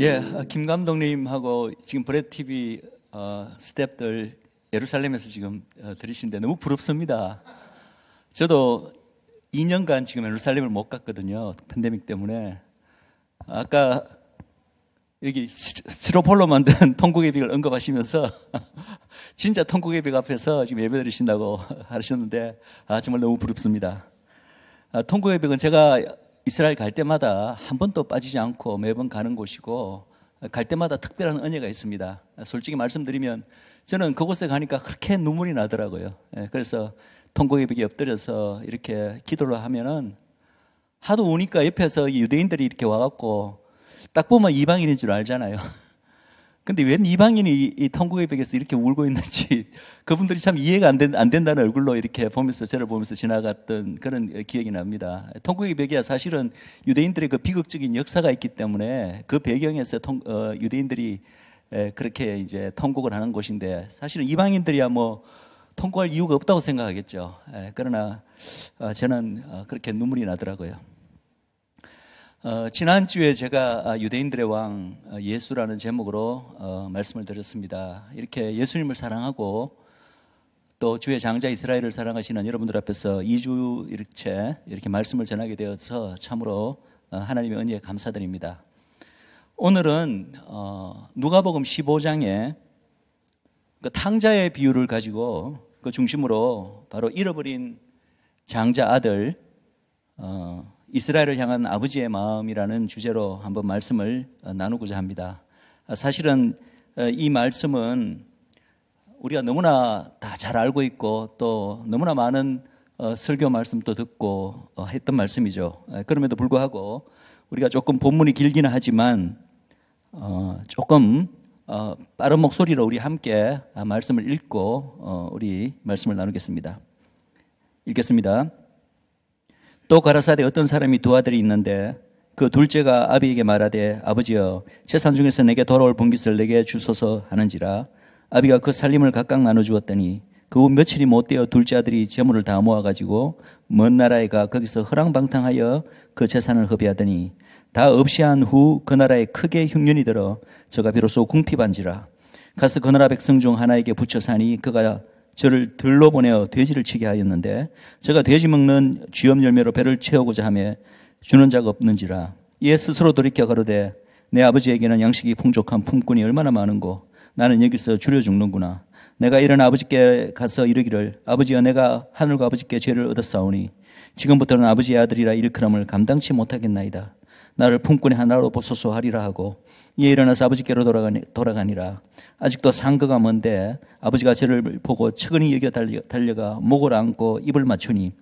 예, 김 감독님하고 지금 브레드 TV 스태프들 예루살렘에서 지금 들으시는데 너무 부럽습니다. 저도 2년간 지금 예루살렘을 못 갔거든요. 팬데믹 때문에. 아까 여기 스티로폴로 만든 통곡의 벽을 언급하시면서 진짜 통곡의 벽 앞에서 지금 예배 드리신다고 하셨는데 정말 너무 부럽습니다. 통곡의 벽은 제가 이스라엘 갈 때마다 한 번도 빠지지 않고 매번 가는 곳이고 갈 때마다 특별한 은혜가 있습니다. 솔직히 말씀드리면 저는 그곳에 가니까 그렇게 눈물이 나더라고요. 그래서 통곡의 벽에 엎드려서 이렇게 기도를 하면은 하도 우니까 옆에서 유대인들이 이렇게 와갖고 딱 보면 이방인인 줄 알잖아요. 근데 웬 이방인이 이 통곡의 벽에서 이렇게 울고 있는지 그분들이 참 이해가 안 된다는 얼굴로 이렇게 보면서 저를 보면서 지나갔던 그런 기억이 납니다. 통곡의 벽이야 사실은 유대인들의 그 비극적인 역사가 있기 때문에 그 배경에서 유대인들이 그렇게 이제 통곡을 하는 곳인데 사실은 이방인들이야 뭐 통곡할 이유가 없다고 생각하겠죠. 그러나 저는 그렇게 눈물이 나더라고요. 지난주에 제가 유대인들의 왕 예수라는 제목으로 말씀을 드렸습니다. 이렇게 예수님을 사랑하고 또 주의 장자 이스라엘을 사랑하시는 여러분들 앞에서 2주일째 이렇게 말씀을 전하게 되어서 참으로 하나님의 은혜에 감사드립니다. 오늘은 누가복음 15장에 그 탕자의 비유를 가지고 그 중심으로 바로 잃어버린 장자 아들 이스라엘을 향한 아버지의 마음이라는 주제로 한번 말씀을 나누고자 합니다. 사실은 이 말씀은 우리가 너무나 다 잘 알고 있고 또 너무나 많은 설교 말씀도 듣고 했던 말씀이죠. 그럼에도 불구하고 우리가 조금 본문이 길기는 하지만 조금 빠른 목소리로 우리 함께 말씀을 읽고 우리 말씀을 나누겠습니다. 읽겠습니다. 또 가라사대 어떤 사람이 두 아들이 있는데 그 둘째가 아비에게 말하되 아버지여 재산 중에서 내게 돌아올 분깃을 내게 주소서 하는지라 아비가 그 살림을 각각 나눠 주었더니 그 후 며칠이 못 되어 둘째 아들이 재물을 다 모아가지고 먼 나라에 가 거기서 허랑방탕하여 그 재산을 허비하더니 다 없이 한 후 그 나라에 크게 흉년이 들어 저가 비로소 궁핍한지라 가서 그 나라 백성 중 하나에게 붙여 사니 그가 저를 들로 보내어 돼지를 치게 하였는데 제가 돼지 먹는 쥐염 열매로 배를 채우고자 하며 주는 자가 없는지라 이에 스스로 돌이켜 가로되 내 아버지에게는 양식이 풍족한 품꾼이 얼마나 많은고 나는 여기서 줄여 죽는구나. 내가 일어나 아버지께 가서 이르기를 아버지여 내가 하늘과 아버지께 죄를 얻었사오니 지금부터는 아버지의 아들이라 일컬음을 감당치 못하겠나이다. 나를 품꾼의 하나로 보소서 하리라 하고 이에 일어나서 아버지께로 돌아가니라. 아직도 상거가 먼데 아버지가 저를 보고 측은히 여겨 달려가 목을 안고 입을 맞추니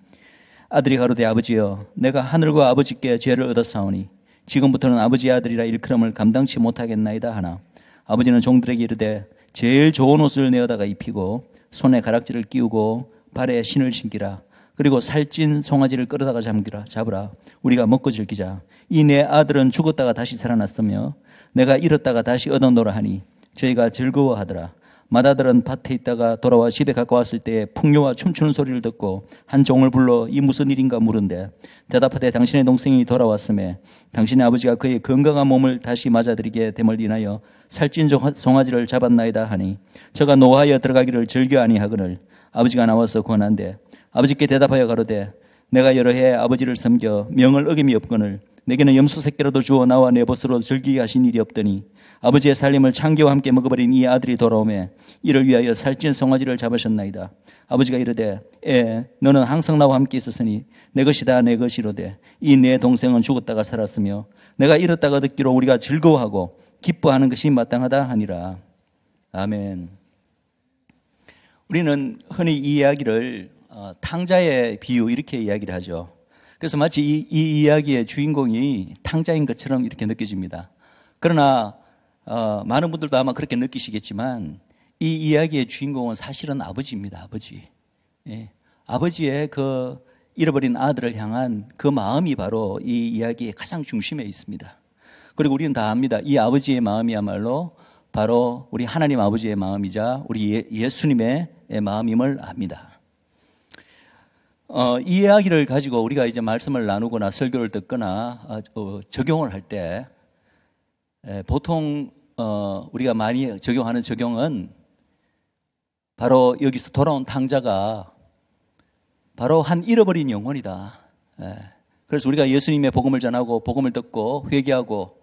아들이 가로되 아버지여 내가 하늘과 아버지께 죄를 얻었사오니 지금부터는 아버지의 아들이라 일컬음을 감당치 못하겠나이다 하나 아버지는 종들에게 이르되 제일 좋은 옷을 내어다가 입히고 손에 가락지를 끼우고 발에 신을 신기라. 그리고 살찐 송아지를 끌어다가 잡으라. 우리가 먹고 즐기자. 이 내 아들은 죽었다가 다시 살아났으며 내가 잃었다가 다시 얻어노라 하니 저희가 즐거워하더라. 맏아들은 밭에 있다가 돌아와 집에 가까웠을 때에 풍요와 춤추는 소리를 듣고 한 종을 불러 이 무슨 일인가 물은데 대답하되 당신의 동생이 돌아왔음에 당신의 아버지가 그의 건강한 몸을 다시 맞아들이게 됨을 인하여 살찐 송아지를 잡았나이다 하니 저가 노하여 들어가기를 즐겨 아니하거늘 아버지가 나와서 권한대 아버지께 대답하여 가로되 내가 여러 해 아버지를 섬겨 명을 어김이 없거늘 내게는 염소 새끼라도 주어 나와 내 벗으로 즐기게 하신 일이 없더니 아버지의 살림을 창기와 함께 먹어버린 이 아들이 돌아오매 이를 위하여 살찐 송아지를 잡으셨나이다. 아버지가 이르되 너는 항상 나와 함께 있었으니 내 것이 다 내 것이로되 이 내 동생은 죽었다가 살았으며 내가 잃었다가 듣기로 우리가 즐거워하고 기뻐하는 것이 마땅하다 하니라. 아멘. 우리는 흔히 이 이야기를 탕자의 비유 이렇게 이야기를 하죠. 그래서 마치 이 이야기의 주인공이 탕자인 것처럼 이렇게 느껴집니다. 그러나 많은 분들도 아마 그렇게 느끼시겠지만 이 이야기의 주인공은 사실은 아버지입니다. 아버지. 예. 아버지의 그 잃어버린 아들을 향한 그 마음이 바로 이 이야기의 가장 중심에 있습니다. 그리고 우리는 다 압니다. 이 아버지의 마음이야말로 바로 우리 하나님 아버지의 마음이자 우리 예수님의 마음임을 압니다. 이 이야기를 가지고 우리가 이제 말씀을 나누거나 설교를 듣거나 적용을 할 때 보통 우리가 많이 적용하는 적용은 바로 여기서 돌아온 탕자가 바로 한 잃어버린 영혼이다. 그래서 우리가 예수님의 복음을 전하고 복음을 듣고 회개하고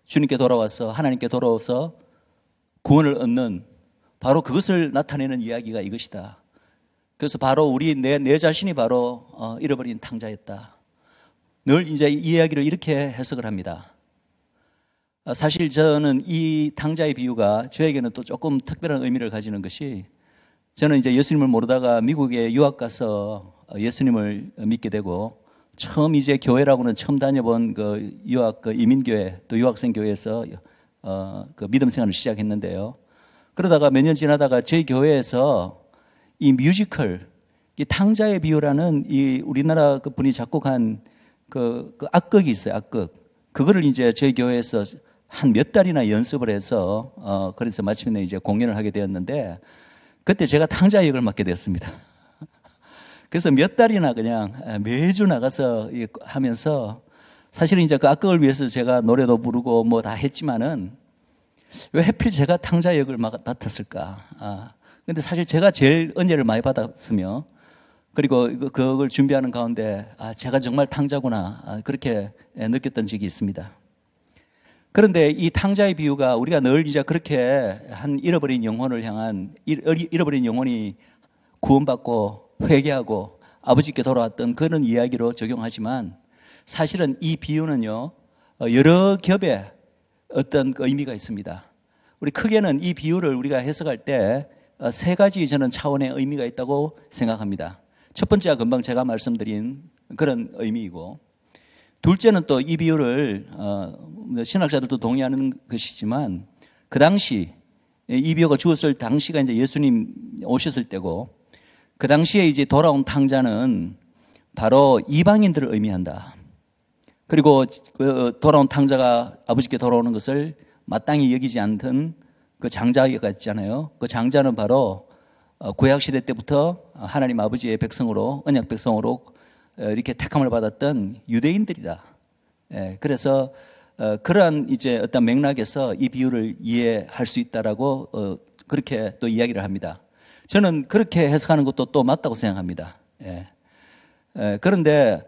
주님께 돌아와서 하나님께 돌아와서 구원을 얻는 바로 그것을 나타내는 이야기가 이것이다. 그래서 바로 내 자신이 바로 잃어버린 탕자였다. 늘 이제 이 이야기를 이렇게 해석을 합니다. 사실 저는 이 탕자의 비유가 저에게는 또 조금 특별한 의미를 가지는 것이, 저는 이제 예수님을 모르다가 미국에 유학 가서 예수님을 믿게 되고, 처음 이제 교회라고는 처음 다녀본 그 유학 그 이민교회 또 유학생 교회에서 그 믿음 생활을 시작했는데요. 그러다가 몇 년 지나다가 저희 교회에서 이 뮤지컬, 이 탕자의 비유라는 이 우리나라 그 분이 작곡한 그 악극이 있어요. 악극. 그거를 이제 저희 교회에서 한 몇 달이나 연습을 해서 그래서 마침내 이제 공연을 하게 되었는데, 그때 제가 탕자 역을 맡게 되었습니다. 그래서 몇 달이나 그냥 매주 나가서 하면서, 사실은 이제 그 악극을 위해서 제가 노래도 부르고 뭐 다 했지만은 왜 하필 제가 탕자 역을 맡았을까? 근데 사실 제가 제일 은혜를 많이 받았으며, 그리고 그걸 준비하는 가운데 제가 정말 탕자구나 그렇게 느꼈던 적이 있습니다. 그런데 이 탕자의 비유가 우리가 늘 이제 그렇게 한 잃어버린 영혼을 향한, 잃어버린 영혼이 구원받고 회개하고 아버지께 돌아왔던 그런 이야기로 적용하지만, 사실은 이 비유는요 여러 겹의 어떤 그 의미가 있습니다. 우리 크게는 이 비유를 우리가 해석할 때 세 가지 저는 차원의 의미가 있다고 생각합니다. 첫 번째가 금방 제가 말씀드린 그런 의미이고, 둘째는 또 이 비유를 신학자들도 동의하는 것이지만, 그 당시 이 비유가 주었을 당시가 이제 예수님 오셨을 때고, 그 당시에 이제 돌아온 탕자는 바로 이방인들을 의미한다. 그리고 그 돌아온 탕자가 아버지께 돌아오는 것을 마땅히 여기지 않던 그 장자가 있잖아요. 그 장자는 바로 구약시대 때부터 하나님 아버지의 백성으로, 언약 백성으로 이렇게 택함을 받았던 유대인들이다. 그래서 그러한 이제 어떤 맥락에서 이 비유를 이해할 수 있다라고 그렇게 또 이야기를 합니다. 저는 그렇게 해석하는 것도 또 맞다고 생각합니다. 그런데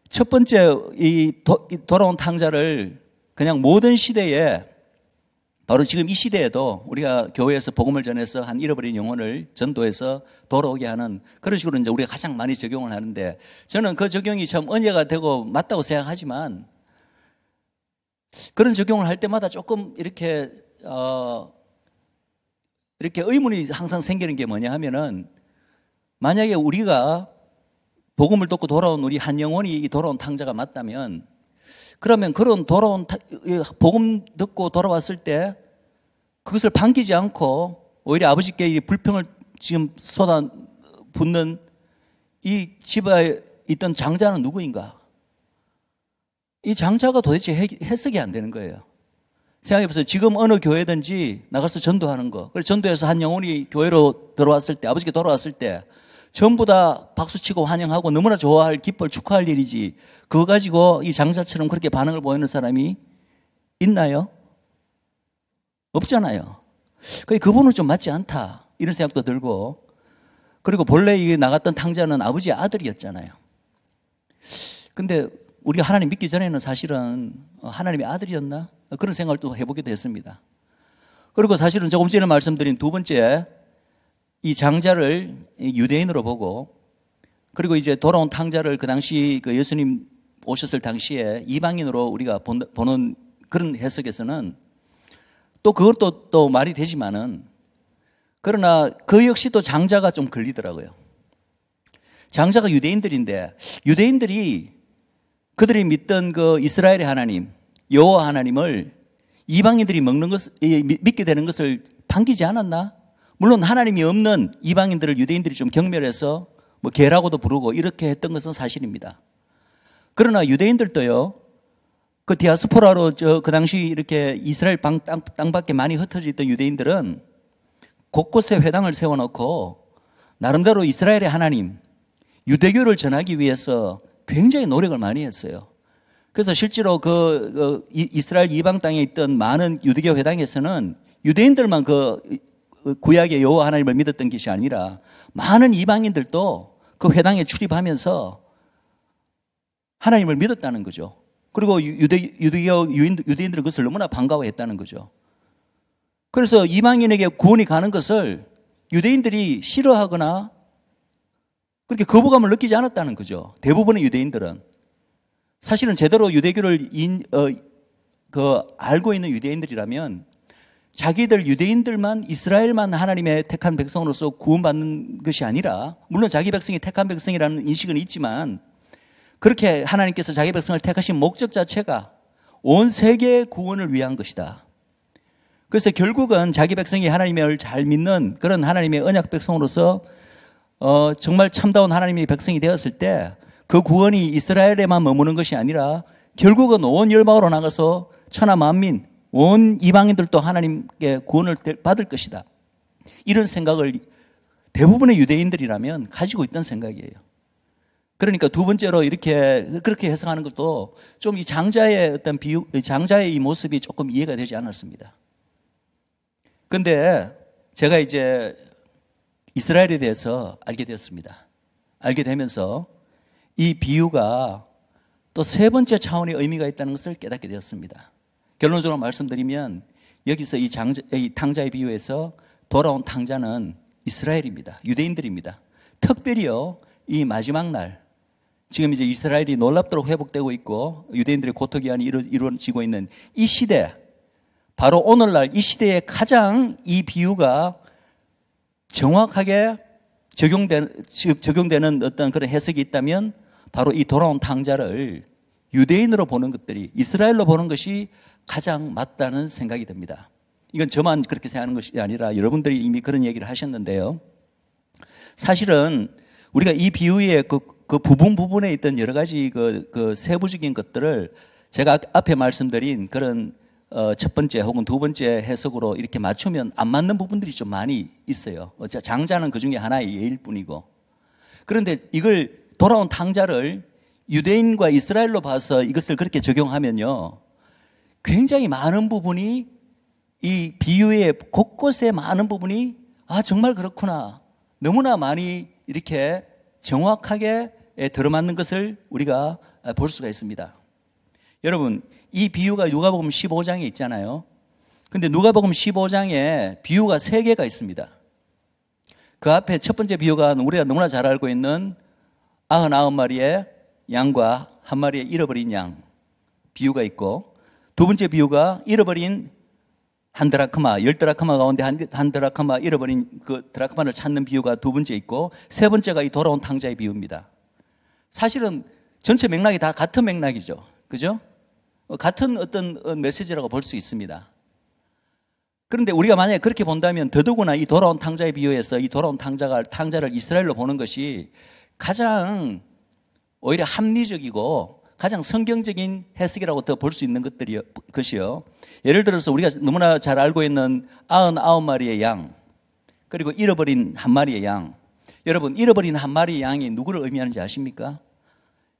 첫 번째 이 돌아온 탕자를 그냥 모든 시대에, 바로 지금 이 시대에도 우리가 교회에서 복음을 전해서 한 잃어버린 영혼을 전도해서 돌아오게 하는 그런 식으로 이제 우리가 가장 많이 적용을 하는데, 저는 그 적용이 참 은혜가 되고 맞다고 생각하지만, 그런 적용을 할 때마다 조금 이렇게 의문이 항상 생기는 게 뭐냐 하면은, 만약에 우리가 복음을 듣고 돌아온 우리 한 영혼이 돌아온 탕자가 맞다면, 그러면 그런 돌아온 복음 듣고 돌아왔을 때 그것을 반기지 않고 오히려 아버지께 이 불평을 지금 쏟아붓는 이 집에 있던 장자는 누구인가? 이 장자가 도대체 해석이 안 되는 거예요. 생각해보세요. 지금 어느 교회든지 나가서 전도하는 거, 그래서 전도해서 한 영혼이 교회로 들어왔을 때, 아버지께 돌아왔을 때 전부 다 박수치고 환영하고 너무나 좋아할, 기뻐할, 축하할 일이지, 그거 가지고 이 장자처럼 그렇게 반응을 보이는 사람이 있나요? 없잖아요. 그분은 좀 맞지 않다 이런 생각도 들고, 그리고 본래 이 나갔던 탕자는 아버지의 아들이었잖아요. 근데 우리가 하나님 믿기 전에는 사실은 하나님의 아들이었나? 그런 생각을 또 해보게 됐습니다. 그리고 사실은 조금 전에 말씀드린 두 번째, 이 장자를 유대인으로 보고, 그리고 이제 돌아온 탕자를 그 당시 그 예수님 오셨을 당시에 이방인으로 우리가 보는 그런 해석에서는 또 그것도 또 말이 되지만은, 그러나 그 역시 또 장자가 좀 걸리더라고요. 장자가 유대인들인데, 유대인들이 그들이 믿던 그 이스라엘의 하나님, 여호와 하나님을 이방인들이 믿게 되는 것을 반기지 않았나? 물론 하나님이 없는 이방인들을 유대인들이 좀 경멸해서 뭐 개라고도 부르고 이렇게 했던 것은 사실입니다. 그러나 유대인들도요, 그 디아스포라로 그 당시 이렇게 이스라엘 땅밖에 많이 흩어져 있던 유대인들은 곳곳에 회당을 세워놓고 나름대로 이스라엘의 하나님, 유대교를 전하기 위해서 굉장히 노력을 많이 했어요. 그래서 실제로 이스라엘 이방 땅에 있던 많은 유대교 회당에서는 유대인들만 구약의 여호와 하나님을 믿었던 것이 아니라 많은 이방인들도 그 회당에 출입하면서 하나님을 믿었다는 거죠. 그리고 유대교 유대인들은 그것을 너무나 반가워했다는 거죠. 그래서 이방인에게 구원이 가는 것을 유대인들이 싫어하거나 그렇게 거부감을 느끼지 않았다는 거죠. 대부분의 유대인들은. 사실은 제대로 유대교를 알고 있는 유대인들이라면 자기들 유대인들만 이스라엘만 하나님의 택한 백성으로서 구원받는 것이 아니라, 물론 자기 백성이 택한 백성이라는 인식은 있지만 그렇게 하나님께서 자기 백성을 택하신 목적 자체가 온 세계의 구원을 위한 것이다. 그래서 결국은 자기 백성이 하나님을 잘 믿는 그런 하나님의 언약 백성으로서 정말 참다운 하나님의 백성이 되었을 때 그 구원이 이스라엘에만 머무는 것이 아니라 결국은 온 열방으로 나가서 천하 만민, 온 이방인들도 하나님께 구원을 받을 것이다. 이런 생각을 대부분의 유대인들이라면 가지고 있던 생각이에요. 그러니까 두 번째로 그렇게 해석하는 것도 좀 이 장자의 어떤 장자의 이 모습이 조금 이해가 되지 않았습니다. 근데 제가 이제 이스라엘에 대해서 알게 되었습니다. 알게 되면서 이 비유가 또 세 번째 차원의 의미가 있다는 것을 깨닫게 되었습니다. 결론적으로 말씀드리면 여기서 이 탕자의 비유에서 돌아온 탕자는 이스라엘입니다. 유대인들입니다. 특별히요, 이 마지막 날, 지금 이제 이스라엘이 놀랍도록 회복되고 있고 유대인들의 고통기한이 이루어지고 있는 이 시대, 바로 오늘날 이 시대에 가장 이 비유가 정확하게 적용되는 어떤 그런 해석이 있다면 바로 이 돌아온 탕자를 유대인으로 보는 것들이, 이스라엘로 보는 것이 가장 맞다는 생각이 듭니다. 이건 저만 그렇게 생각하는 것이 아니라 여러분들이 이미 그런 얘기를 하셨는데요. 사실은 우리가 이 비유의 그 부분에 있던 여러 가지 그 세부적인 것들을 제가 앞에 말씀드린 그런 첫 번째 혹은 두 번째 해석으로 이렇게 맞추면 안 맞는 부분들이 좀 많이 있어요. 장자는 그 중에 하나의 예일 뿐이고. 그런데 이걸 돌아온 탕자를 유대인과 이스라엘로 봐서 이것을 그렇게 적용하면요, 굉장히 많은 부분이, 이 비유의 곳곳에 많은 부분이 정말 그렇구나, 너무나 많이 이렇게 정확하게 들어맞는 것을 우리가 볼 수가 있습니다. 여러분, 이 비유가 누가복음 15장에 있잖아요. 근데 누가복음 15장에 비유가 3개가 있습니다. 그 앞에 첫 번째 비유가 우리가 너무나 잘 알고 있는 99마리의 양과 1마리의 잃어버린 양 비유가 있고, 두 번째 비유가 잃어버린 한 드라크마, 10드라크마 가운데 한 드라크마 잃어버린 그 드라크마를 찾는 비유가 두 번째 있고, 세 번째가 이 돌아온 탕자의 비유입니다. 사실은 전체 맥락이 다 같은 맥락이죠. 그죠? 같은 어떤 메시지라고 볼 수 있습니다. 그런데 우리가 만약에 그렇게 본다면 더더구나 이 돌아온 탕자의 비유에서 이 돌아온 탕자를 이스라엘로 보는 것이 가장 오히려 합리적이고 가장 성경적인 해석이라고 더 볼 수 있는 것이요. 예를 들어서 우리가 너무나 잘 알고 있는 99마리의 양, 그리고 잃어버린 1마리의 양. 여러분, 잃어버린 1마리의 양이 누구를 의미하는지 아십니까?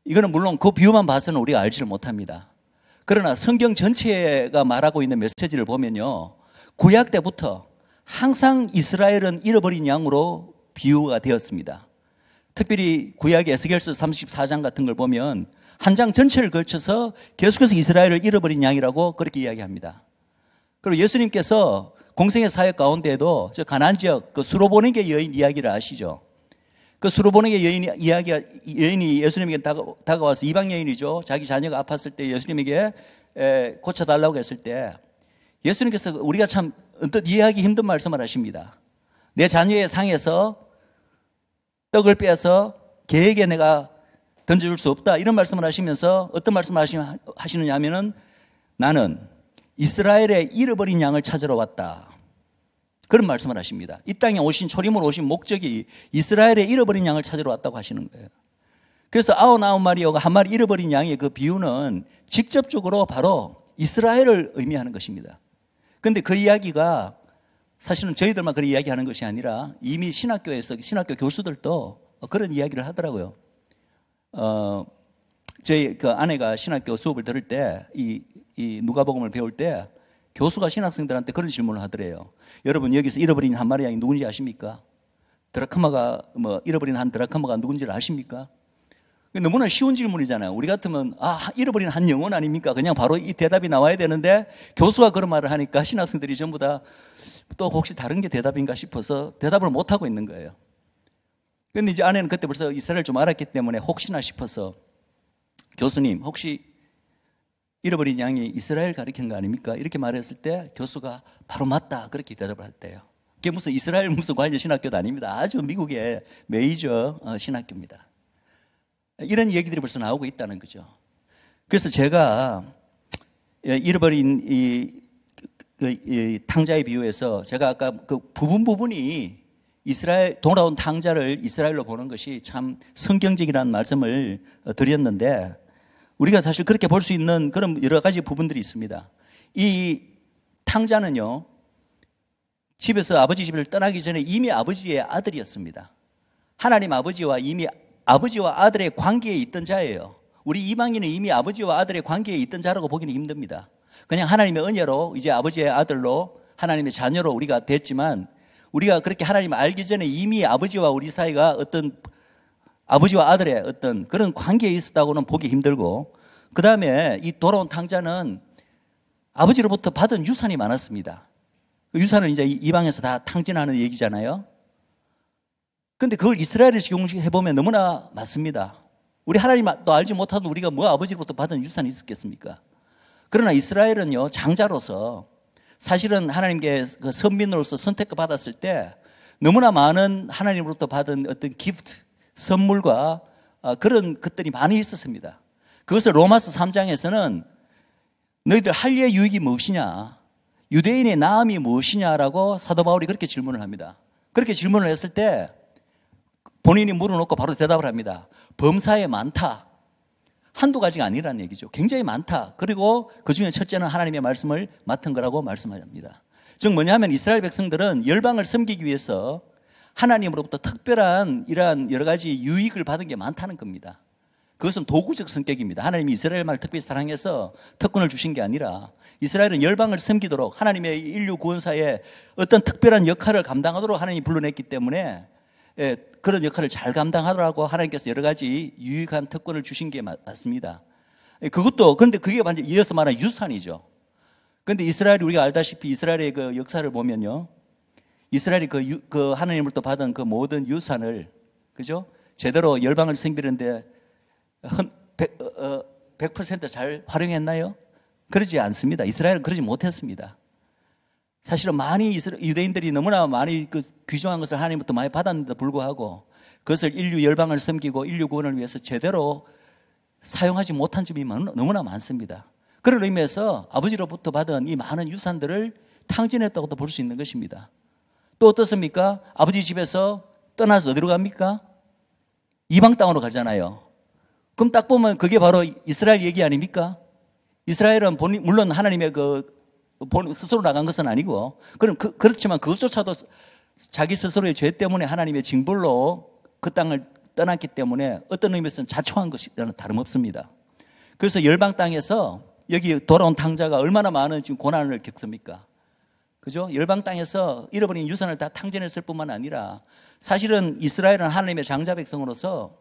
이거는 물론 그 비유만 봐서는 우리가 알지를 못합니다. 그러나 성경 전체가 말하고 있는 메시지를 보면요, 구약 때부터 항상 이스라엘은 잃어버린 양으로 비유가 되었습니다. 특별히 구약의 에스겔서 34장 같은 걸 보면 한 장 전체를 걸쳐서 계속해서 이스라엘을 잃어버린 양이라고 그렇게 이야기합니다. 그리고 예수님께서 공생의 사역 가운데에도 저 가나안 지역 그 수로보니게 여인 이야기를 아시죠? 그 수로보니게 여인이 예수님에게 다가와서, 이방 여인이죠. 자기 자녀가 아팠을 때 예수님에게 고쳐달라고 했을 때 예수님께서 우리가 참 언뜻 이해하기 힘든 말씀을 하십니다. 내 자녀의 상에서 떡을 빼서 개에게 내가 던져줄 수 없다, 이런 말씀을 하시면서 어떤 말씀을 하시느냐 하면은 나는 이스라엘의 잃어버린 양을 찾으러 왔다, 그런 말씀을 하십니다. 이 땅에 초림으로 오신 목적이 이스라엘의 잃어버린 양을 찾으러 왔다고 하시는 거예요. 그래서 99마리와 1마리 잃어버린 양의 그 비유는 직접적으로 바로 이스라엘을 의미하는 것입니다. 그런데 그 이야기가 사실은 저희들만 그런 이야기하는 것이 아니라 이미 신학교 교수들도 그런 이야기를 하더라고요. 저희 그 아내가 신학교 수업을 들을 때 이 누가복음을 배울 때 교수가 신학생들한테 그런 질문을 하더래요. 여러분 여기서 잃어버린 한 마리 양이 누군지 아십니까? 드라크마가 잃어버린 한 드라크마가 누군지를 아십니까? 너무나 쉬운 질문이잖아요. 우리 같으면 잃어버린 한 영혼 아닙니까? 그냥 바로 이 대답이 나와야 되는데 교수가 그런 말을 하니까 신학생들이 전부 다 또 혹시 다른 게 대답인가 싶어서 대답을 못 하고 있는 거예요. 근데 이제 아내는 그때 벌써 이스라엘 좀 알았기 때문에 혹시나 싶어서 교수님 혹시 잃어버린 양이 이스라엘 가리킨 거 아닙니까? 이렇게 말했을 때 교수가 바로 맞다 그렇게 대답을 했대요. 그게 무슨 이스라엘 무슨 관련 신학교도 아닙니다. 아주 미국의 메이저 신학교입니다. 이런 얘기들이 벌써 나오고 있다는 거죠. 그래서 제가 잃어버린 이 탕자의 비유에서 제가 아까 그 부분이 이스라엘 돌아온 탕자를 이스라엘로 보는 것이 참 성경적이라는 말씀을 드렸는데 우리가 사실 그렇게 볼 수 있는 그런 여러 가지 부분들이 있습니다. 이 탕자는요, 집에서 아버지 집을 떠나기 전에 이미 아버지의 아들이었습니다. 하나님 아버지와 이미 아버지와 아들의 관계에 있던 자예요. 우리 이방인은 이미 아버지와 아들의 관계에 있던 자라고 보기는 힘듭니다. 그냥 하나님의 은혜로 이제 아버지의 아들로 하나님의 자녀로 우리가 됐지만 우리가 그렇게 하나님을 알기 전에 이미 아버지와 우리 사이가 어떤 아버지와 아들의 어떤 그런 관계에 있었다고는 보기 힘들고, 그 다음에 이 돌아온 탕자는 아버지로부터 받은 유산이 많았습니다. 그 유산을 이제 이방에서 다 탕진하는 얘기잖아요. 근데 그걸 이스라엘에서 적용해보면 너무나 맞습니다. 우리 하나님도 알지 못하던 우리가 뭐 아버지로부터 받은 유산이 있었겠습니까? 그러나 이스라엘은요, 장자로서 사실은 하나님께 그 선민으로서 선택을 받았을 때 너무나 많은 하나님으로부터 받은 어떤 기프트, 선물과 그런 것들이 많이 있었습니다. 그것을 로마서 3장에서는 너희들 할례의 유익이 무엇이냐, 유대인의 나음이 무엇이냐라고 사도 바울이 그렇게 질문을 합니다. 그렇게 질문을 했을 때 본인이 물어놓고 바로 대답을 합니다. 범사에 많다. 한두 가지가 아니라는 얘기죠. 굉장히 많다. 그리고 그 중에 첫째는 하나님의 말씀을 맡은 거라고 말씀합니다. 즉 뭐냐면 이스라엘 백성들은 열방을 섬기기 위해서 하나님으로부터 특별한 이러한 여러 가지 유익을 받은 게 많다는 겁니다. 그것은 도구적 성격입니다. 하나님이 이스라엘만을 특별히 사랑해서 특권을 주신 게 아니라 이스라엘은 열방을 섬기도록 하나님의 인류 구원사에 어떤 특별한 역할을 감당하도록 하나님이 불러냈기 때문에 그런 역할을 잘 감당하더라고 하나님께서 여러 가지 유익한 특권을 주신 게 맞습니다. 근데 그게 완전 이어서 말하는 유산이죠. 근데 이스라엘이 우리가 알다시피 이스라엘의 그 역사를 보면요, 이스라엘이 그 하나님으로부터 받은 그 모든 유산을, 그죠? 제대로 열방을 섬기는데 100%잘 활용했나요? 그러지 않습니다. 이스라엘은 그러지 못했습니다. 사실은 많이 유대인들이 너무나 많이 그 귀중한 것을 하나님부터 많이 받았는데도 불구하고 그것을 인류 열방을 섬기고 인류 구원을 위해서 제대로 사용하지 못한 점이 너무나 많습니다. 그런 의미에서 아버지로부터 받은 이 많은 유산들을 탕진했다고도 볼 수 있는 것입니다. 또 어떻습니까? 아버지 집에서 떠나서 어디로 갑니까? 이방 땅으로 가잖아요. 그럼 딱 보면 그게 바로 이스라엘 얘기 아닙니까? 이스라엘은 물론 하나님의 스스로 나간 것은 아니고, 그렇지만 그것조차도 자기 스스로의 죄 때문에 하나님의 징벌로 그 땅을 떠났기 때문에 어떤 의미에서는 자초한 것이라는 다름없습니다. 그래서 열방 땅에서 여기 돌아온 탕자가 얼마나 많은 지금 고난을 겪습니까? 그죠? 열방 땅에서 잃어버린 유산을 다 탕진했을 뿐만 아니라 사실은 이스라엘은 하나님의 장자 백성으로서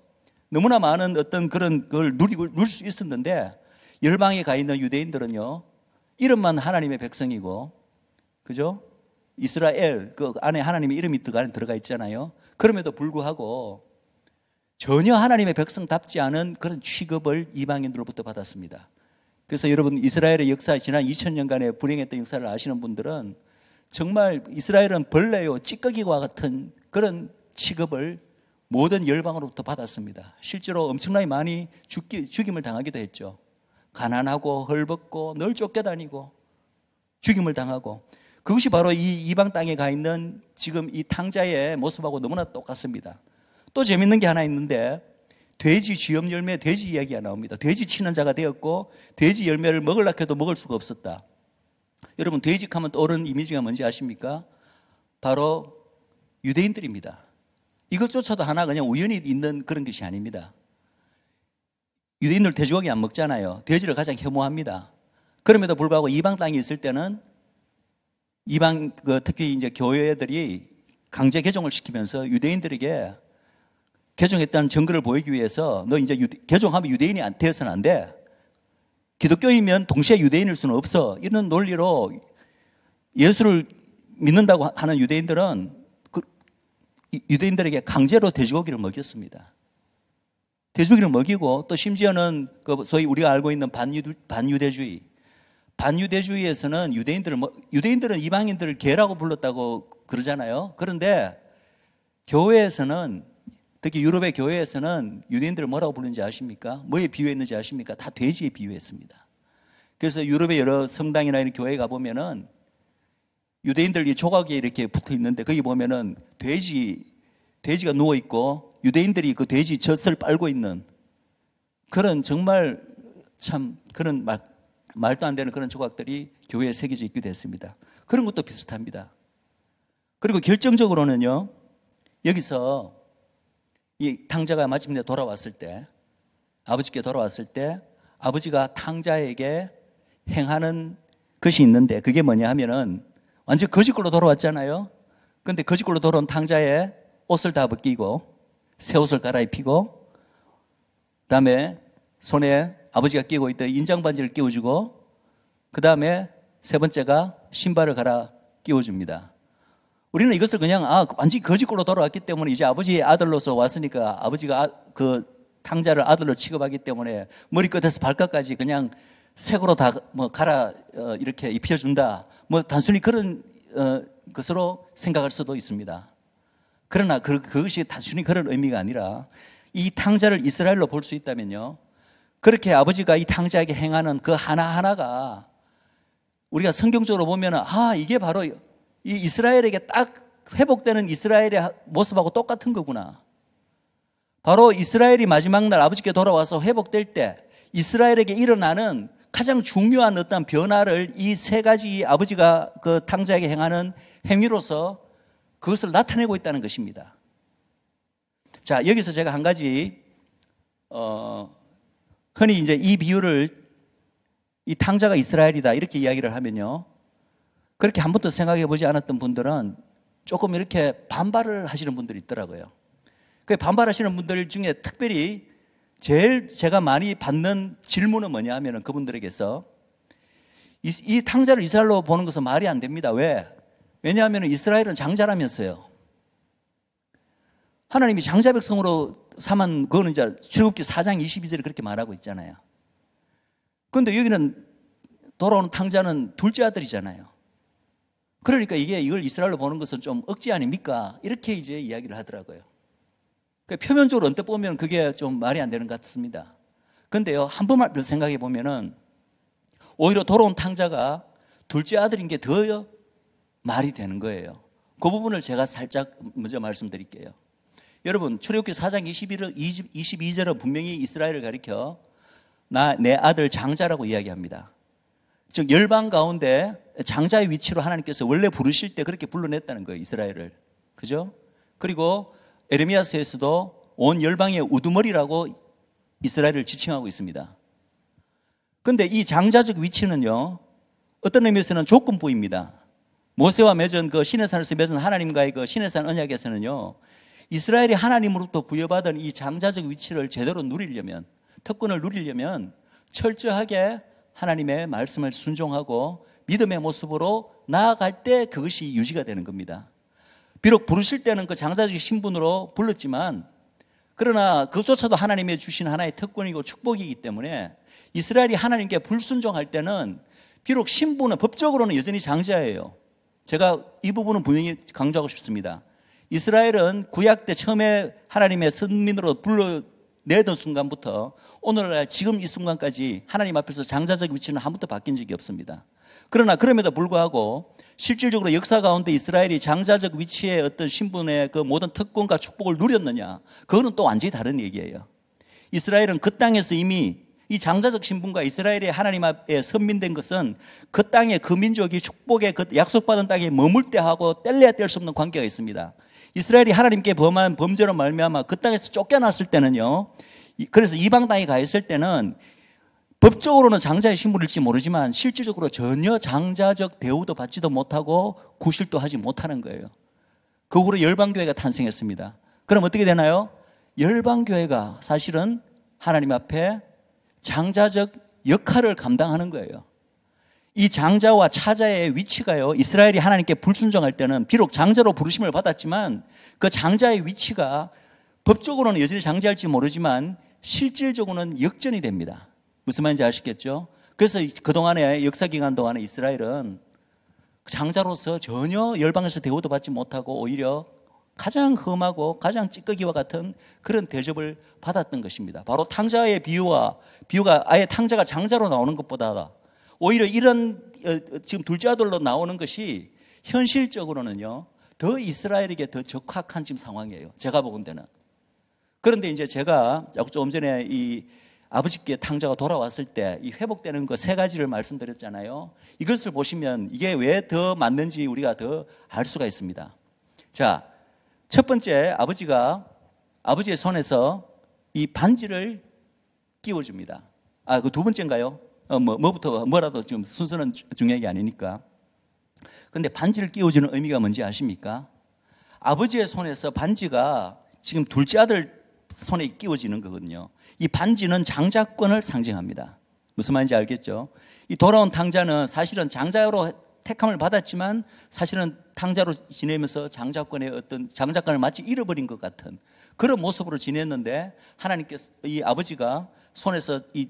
너무나 많은 어떤 그런 걸 누릴 수 있었는데 열방에 가 있는 유대인들은요, 이름만 하나님의 백성이고, 그죠? 이스라엘, 그 안에 하나님의 이름이 들어가 있잖아요. 그럼에도 불구하고 전혀 하나님의 백성답지 않은 그런 취급을 이방인들로부터 받았습니다. 그래서 여러분, 이스라엘의 역사, 지난 2000년간의 불행했던 역사를 아시는 분들은 정말 이스라엘은 벌레요, 찌꺼기와 같은 그런 취급을 모든 열방으로부터 받았습니다. 실제로 엄청나게 많이 죽임을 당하기도 했죠. 가난하고 헐벗고 늘 쫓겨다니고 죽임을 당하고, 그것이 바로 이 이방 땅에 가 있는 지금 이 탕자의 모습하고 너무나 똑같습니다. 또 재밌는 게 하나 있는데, 돼지 쥐염 열매, 돼지 이야기가 나옵니다. 돼지 치는 자가 되었고 돼지 열매를 먹으려고 해도 먹을 수가 없었다. 여러분, 돼지 하면 떠오르는 이미지가 뭔지 아십니까? 바로 유대인들입니다. 이것조차도 하나 그냥 우연히 있는 그런 것이 아닙니다. 유대인들 돼지고기 안 먹잖아요. 돼지를 가장 혐오합니다. 그럼에도 불구하고 이방 땅에 있을 때는 이방 특히 이제 교회들이 강제 개종을 시키면서 유대인들에게 개종했다는 증거를 보이기 위해서 너 이제 개종하면 유대인이 되어서는 안 돼. 기독교이면 동시에 유대인일 수는 없어. 이런 논리로 예수를 믿는다고 하는 유대인들은 유대인들에게 강제로 돼지고기를 먹였습니다. 돼지고기를 먹이고 또 심지어는 소위 우리가 알고 있는 반유대주의. 반유대주의에서는 유대인들은 이방인들을 개라고 불렀다고 그러잖아요. 그런데 교회에서는 특히 유럽의 교회에서는 유대인들을 뭐라고 부르는지 아십니까? 뭐에 비유했는지 아십니까? 다 돼지에 비유했습니다. 그래서 유럽의 여러 성당이나 이런 교회에 가보면은 유대인들이 조각에 이렇게 붙어 있는데 거기 보면은 돼지가 누워 있고 유대인들이 그 돼지 젖을 빨고 있는 그런 정말 참 그런 말도 안 되는 그런 조각들이 교회에 새겨져 있기도 했습니다. 그런 것도 비슷합니다. 그리고 결정적으로는요, 여기서 이 탕자가 마침내 돌아왔을 때, 아버지께 돌아왔을 때, 아버지가 탕자에게 행하는 것이 있는데, 그게 뭐냐 하면은, 완전 거지꼴로 돌아왔잖아요? 근데 거지꼴로 돌아온 탕자의 옷을 다 벗기고, 새 옷을 갈아입히고, 그 다음에 손에 아버지가 끼고 있던 인장반지를 끼워주고, 그 다음에 세 번째가 신발을 갈아 끼워줍니다. 우리는 이것을 그냥 완전히 거지꼴로 돌아왔기 때문에 이제 아버지의 아들로서 왔으니까 아버지가 그 탕자를 아들로 취급하기 때문에 머리끝에서 발끝까지 그냥 색으로 다 갈아 이렇게 입혀준다. 단순히 그런 것으로 생각할 수도 있습니다. 그러나 그것이 단순히 그런 의미가 아니라 이 탕자를 이스라엘로 볼 수 있다면요, 그렇게 아버지가 이 탕자에게 행하는 그 하나하나가 우리가 성경적으로 보면은 이게 바로 이 이스라엘에게 딱 회복되는 이스라엘의 모습하고 똑같은 거구나. 바로 이스라엘이 마지막 날 아버지께 돌아와서 회복될 때 이스라엘에게 일어나는 가장 중요한 어떤 변화를 이 세 가지 아버지가 그 탕자에게 행하는 행위로서 그것을 나타내고 있다는 것입니다. 자, 여기서 제가 한 가지 흔히 이제 이 비유를 이 탕자가 이스라엘이다 이렇게 이야기를 하면요, 그렇게 한 번도 생각해 보지 않았던 분들은 조금 이렇게 반발을 하시는 분들이 있더라고요. 그 반발하시는 분들 중에 특별히 제일 제가 많이 받는 질문은 뭐냐 하면은 그분들에게서 이 탕자를 이스라엘로 보는 것은 말이 안 됩니다. 왜? 왜냐하면 이스라엘은 장자라면서요. 하나님이 장자 백성으로 삼은 그거는 이제 출애굽기 4장 22절에 그렇게 말하고 있잖아요. 그런데 여기는 돌아오는 탕자는 둘째 아들이잖아요. 그러니까 이걸 이스라엘로 보는 것은 좀 억지 아닙니까? 이렇게 이제 이야기를 하더라고요. 표면적으로 언뜻 보면 그게 좀 말이 안 되는 것 같습니다. 그런데요, 한 번만 더 생각해 보면은 오히려 돌아온 탕자가 둘째 아들인 게 더 말이 되는 거예요. 그 부분을 제가 살짝 먼저 말씀드릴게요. 여러분, 출애굽기 4장 22절은 분명히 이스라엘을 가리켜 내 아들 장자라고 이야기합니다. 즉 열방 가운데 장자의 위치로 하나님께서 원래 부르실 때 그렇게 불러냈다는 거예요, 이스라엘을. 그죠? 그리고 에레미야서에서도 온 열방의 우두머리라고 이스라엘을 지칭하고 있습니다. 그런데 이 장자적 위치는요, 어떤 의미에서는 조건부입니다. 모세와 맺은 그 시내산에서 맺은 하나님과의 그 시내산 언약에서는요, 이스라엘이 하나님으로부터 부여받은 이 장자적 위치를 제대로 누리려면, 특권을 누리려면 철저하게 하나님의 말씀을 순종하고 믿음의 모습으로 나아갈 때 그것이 유지가 되는 겁니다. 비록 부르실 때는 그 장자적 신분으로 불렀지만, 그러나 그것조차도 하나님의 주신 하나의 특권이고 축복이기 때문에 이스라엘이 하나님께 불순종할 때는 비록 신분은 법적으로는 여전히 장자예요. 제가 이 부분은 분명히 강조하고 싶습니다. 이스라엘은 구약 때 처음에 하나님의 선민으로 불러내던 순간부터 오늘날 지금 이 순간까지 하나님 앞에서 장자적 위치는 한 번도 바뀐 적이 없습니다. 그러나 그럼에도 불구하고 실질적으로 역사 가운데 이스라엘이 장자적 위치의 어떤 신분의 그 모든 특권과 축복을 누렸느냐, 그거는 또 완전히 다른 얘기예요. 이스라엘은 그 땅에서 이미 이 장자적 신분과 이스라엘의 하나님 앞에 선민된 것은 그 땅에 그 민족이 축복의 그 약속받은 땅에 머물 때하고 뗄래야 뗄 수 없는 관계가 있습니다. 이스라엘이 하나님께 범한 범죄로 말미암아 그 땅에서 쫓겨났을 때는요, 그래서 이방 땅에 가 있을 때는 법적으로는 장자의 신분일지 모르지만 실질적으로 전혀 장자적 대우도 받지도 못하고 구실도 하지 못하는 거예요. 그 후로 열방교회가 탄생했습니다. 그럼 어떻게 되나요? 열방교회가 사실은 하나님 앞에 장자적 역할을 감당하는 거예요. 이 장자와 차자의 위치가요, 이스라엘이 하나님께 불순종할 때는 비록 장자로 부르심을 받았지만 그 장자의 위치가 법적으로는 여전히 장자일지 모르지만 실질적으로는 역전이 됩니다. 무슨 말인지 아시겠죠? 그래서 그동안의 역사기간 동안에 이스라엘은 장자로서 전혀 열방에서 대우도 받지 못하고 오히려 가장 험하고 가장 찌꺼기와 같은 그런 대접을 받았던 것입니다. 바로 탕자의 비유가 아예 탕자가 장자로 나오는 것보다 오히려 이런 지금 둘째 아들로 나오는 것이 현실적으로는요, 더 이스라엘에게 더 적합한 지금 상황이에요. 제가 보건 데는. 그런데 이제 제가 조금 전에 이 아버지께 탕자가 돌아왔을 때 이 회복되는 거 세 가지를 말씀드렸잖아요. 이것을 보시면 이게 왜 더 맞는지 우리가 더 알 수가 있습니다. 자, 첫 번째, 아버지의 손에서 이 반지를 끼워줍니다. 그 두 번째인가요? 뭐라도 지금 순서는 중요한 게 아니니까. 근데 반지를 끼워주는 의미가 뭔지 아십니까? 아버지의 손에서 반지가 지금 둘째 아들 손에 끼워지는 거거든요. 이 반지는 장자권을 상징합니다. 무슨 말인지 알겠죠? 이 돌아온 탕자는 사실은 장자로 택함을 받았지만 사실은 탕자로 지내면서 장자권을 마치 잃어버린 것 같은 그런 모습으로 지냈는데 하나님께서 이 아버지가 손에서 이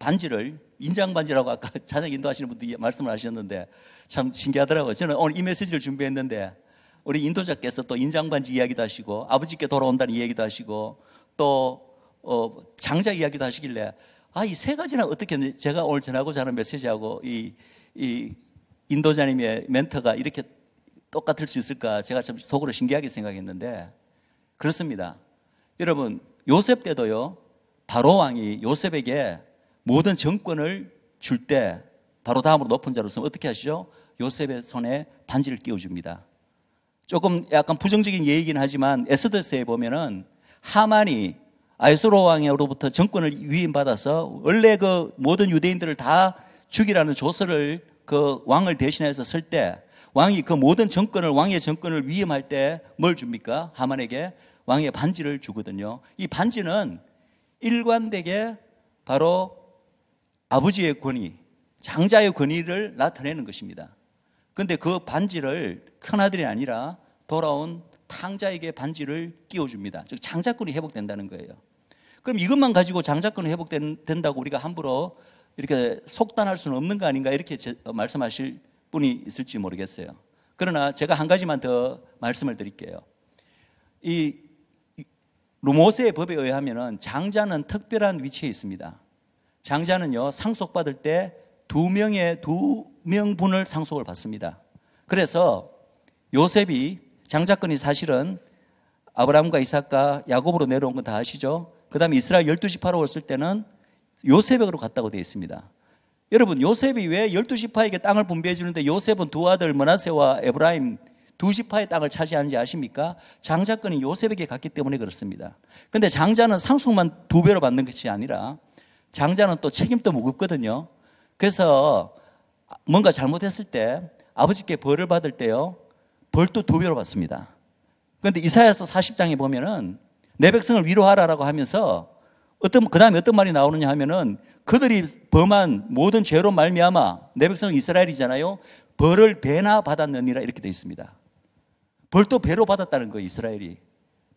반지를 인장반지라고 아까 찬양 인도하시는 분들이 말씀을 하셨는데 참 신기하더라고요. 저는 오늘 이 메시지를 준비했는데 우리 인도자께서 또 인장반지 이야기도 하시고 아버지께 돌아온다는 이야기도 하시고 또 장자 이야기도 하시길래 이 세 가지는 어떻게 했는지 제가 오늘 전하고자 하는 메시지하고 이 인도자님의 멘터가 이렇게 똑같을 수 있을까 제가 참 속으로 신기하게 생각했는데 그렇습니다. 여러분 요셉 때도요 바로 왕이 요셉에게 모든 정권을 줄 때 바로 다음으로 높은 자로서 어떻게 하시죠? 요셉의 손에 반지를 끼워줍니다. 조금 약간 부정적인 얘기긴 하지만 에스더서에 보면은 하만이 아수르 왕으로부터 정권을 위임받아서 원래 그 모든 유대인들을 다 죽이라는 조서를 그 왕을 대신해서 쓸 때 왕이 그 모든 정권을 왕의 정권을 위임할 때 뭘 줍니까? 하만에게 왕의 반지를 주거든요. 이 반지는 일관되게 바로 아버지의 권위, 장자의 권위를 나타내는 것입니다. 그런데 그 반지를 큰아들이 아니라 돌아온 탕자에게 반지를 끼워줍니다. 즉 장자권이 회복된다는 거예요. 그럼 이것만 가지고 장자권이 회복된다고 우리가 함부로 이렇게 속단할 수는 없는 거 아닌가 이렇게 말씀하실 분이 있을지 모르겠어요. 그러나 제가 한 가지만 더 말씀을 드릴게요. 이 모세의 법에 의하면 장자는 특별한 위치에 있습니다. 장자는요 상속받을 때 두 명분을 상속을 받습니다. 그래서 요셉이 장자권이 사실은 아브라함과 이삭과 야곱으로 내려온 건 다 아시죠? 그 다음에 이스라엘 12지파로 왔을 때는 요셉에게로 갔다고 되어 있습니다. 여러분 요셉이 왜 12지파에게 땅을 분배해 주는데 요셉은 두 아들 므낫세와 에브라임 두 지파의 땅을 차지하는지 아십니까? 장자권이 요셉에게 갔기 때문에 그렇습니다. 그런데 장자는 상속만 2배로 받는 것이 아니라 장자는 또 책임도 무겁거든요. 그래서 뭔가 잘못했을 때 아버지께 벌을 받을 때요 벌도 2배로 받습니다. 그런데 이사야서 40장에 보면은 내 백성을 위로하라라고 하면서 그 다음에 어떤 말이 나오느냐 하면은 그들이 범한 모든 죄로 말미암아 내 백성은 이스라엘이잖아요. 벌을 배나 받았느니라 이렇게 되어 있습니다. 벌도 배로 받았다는 거예요. 이스라엘이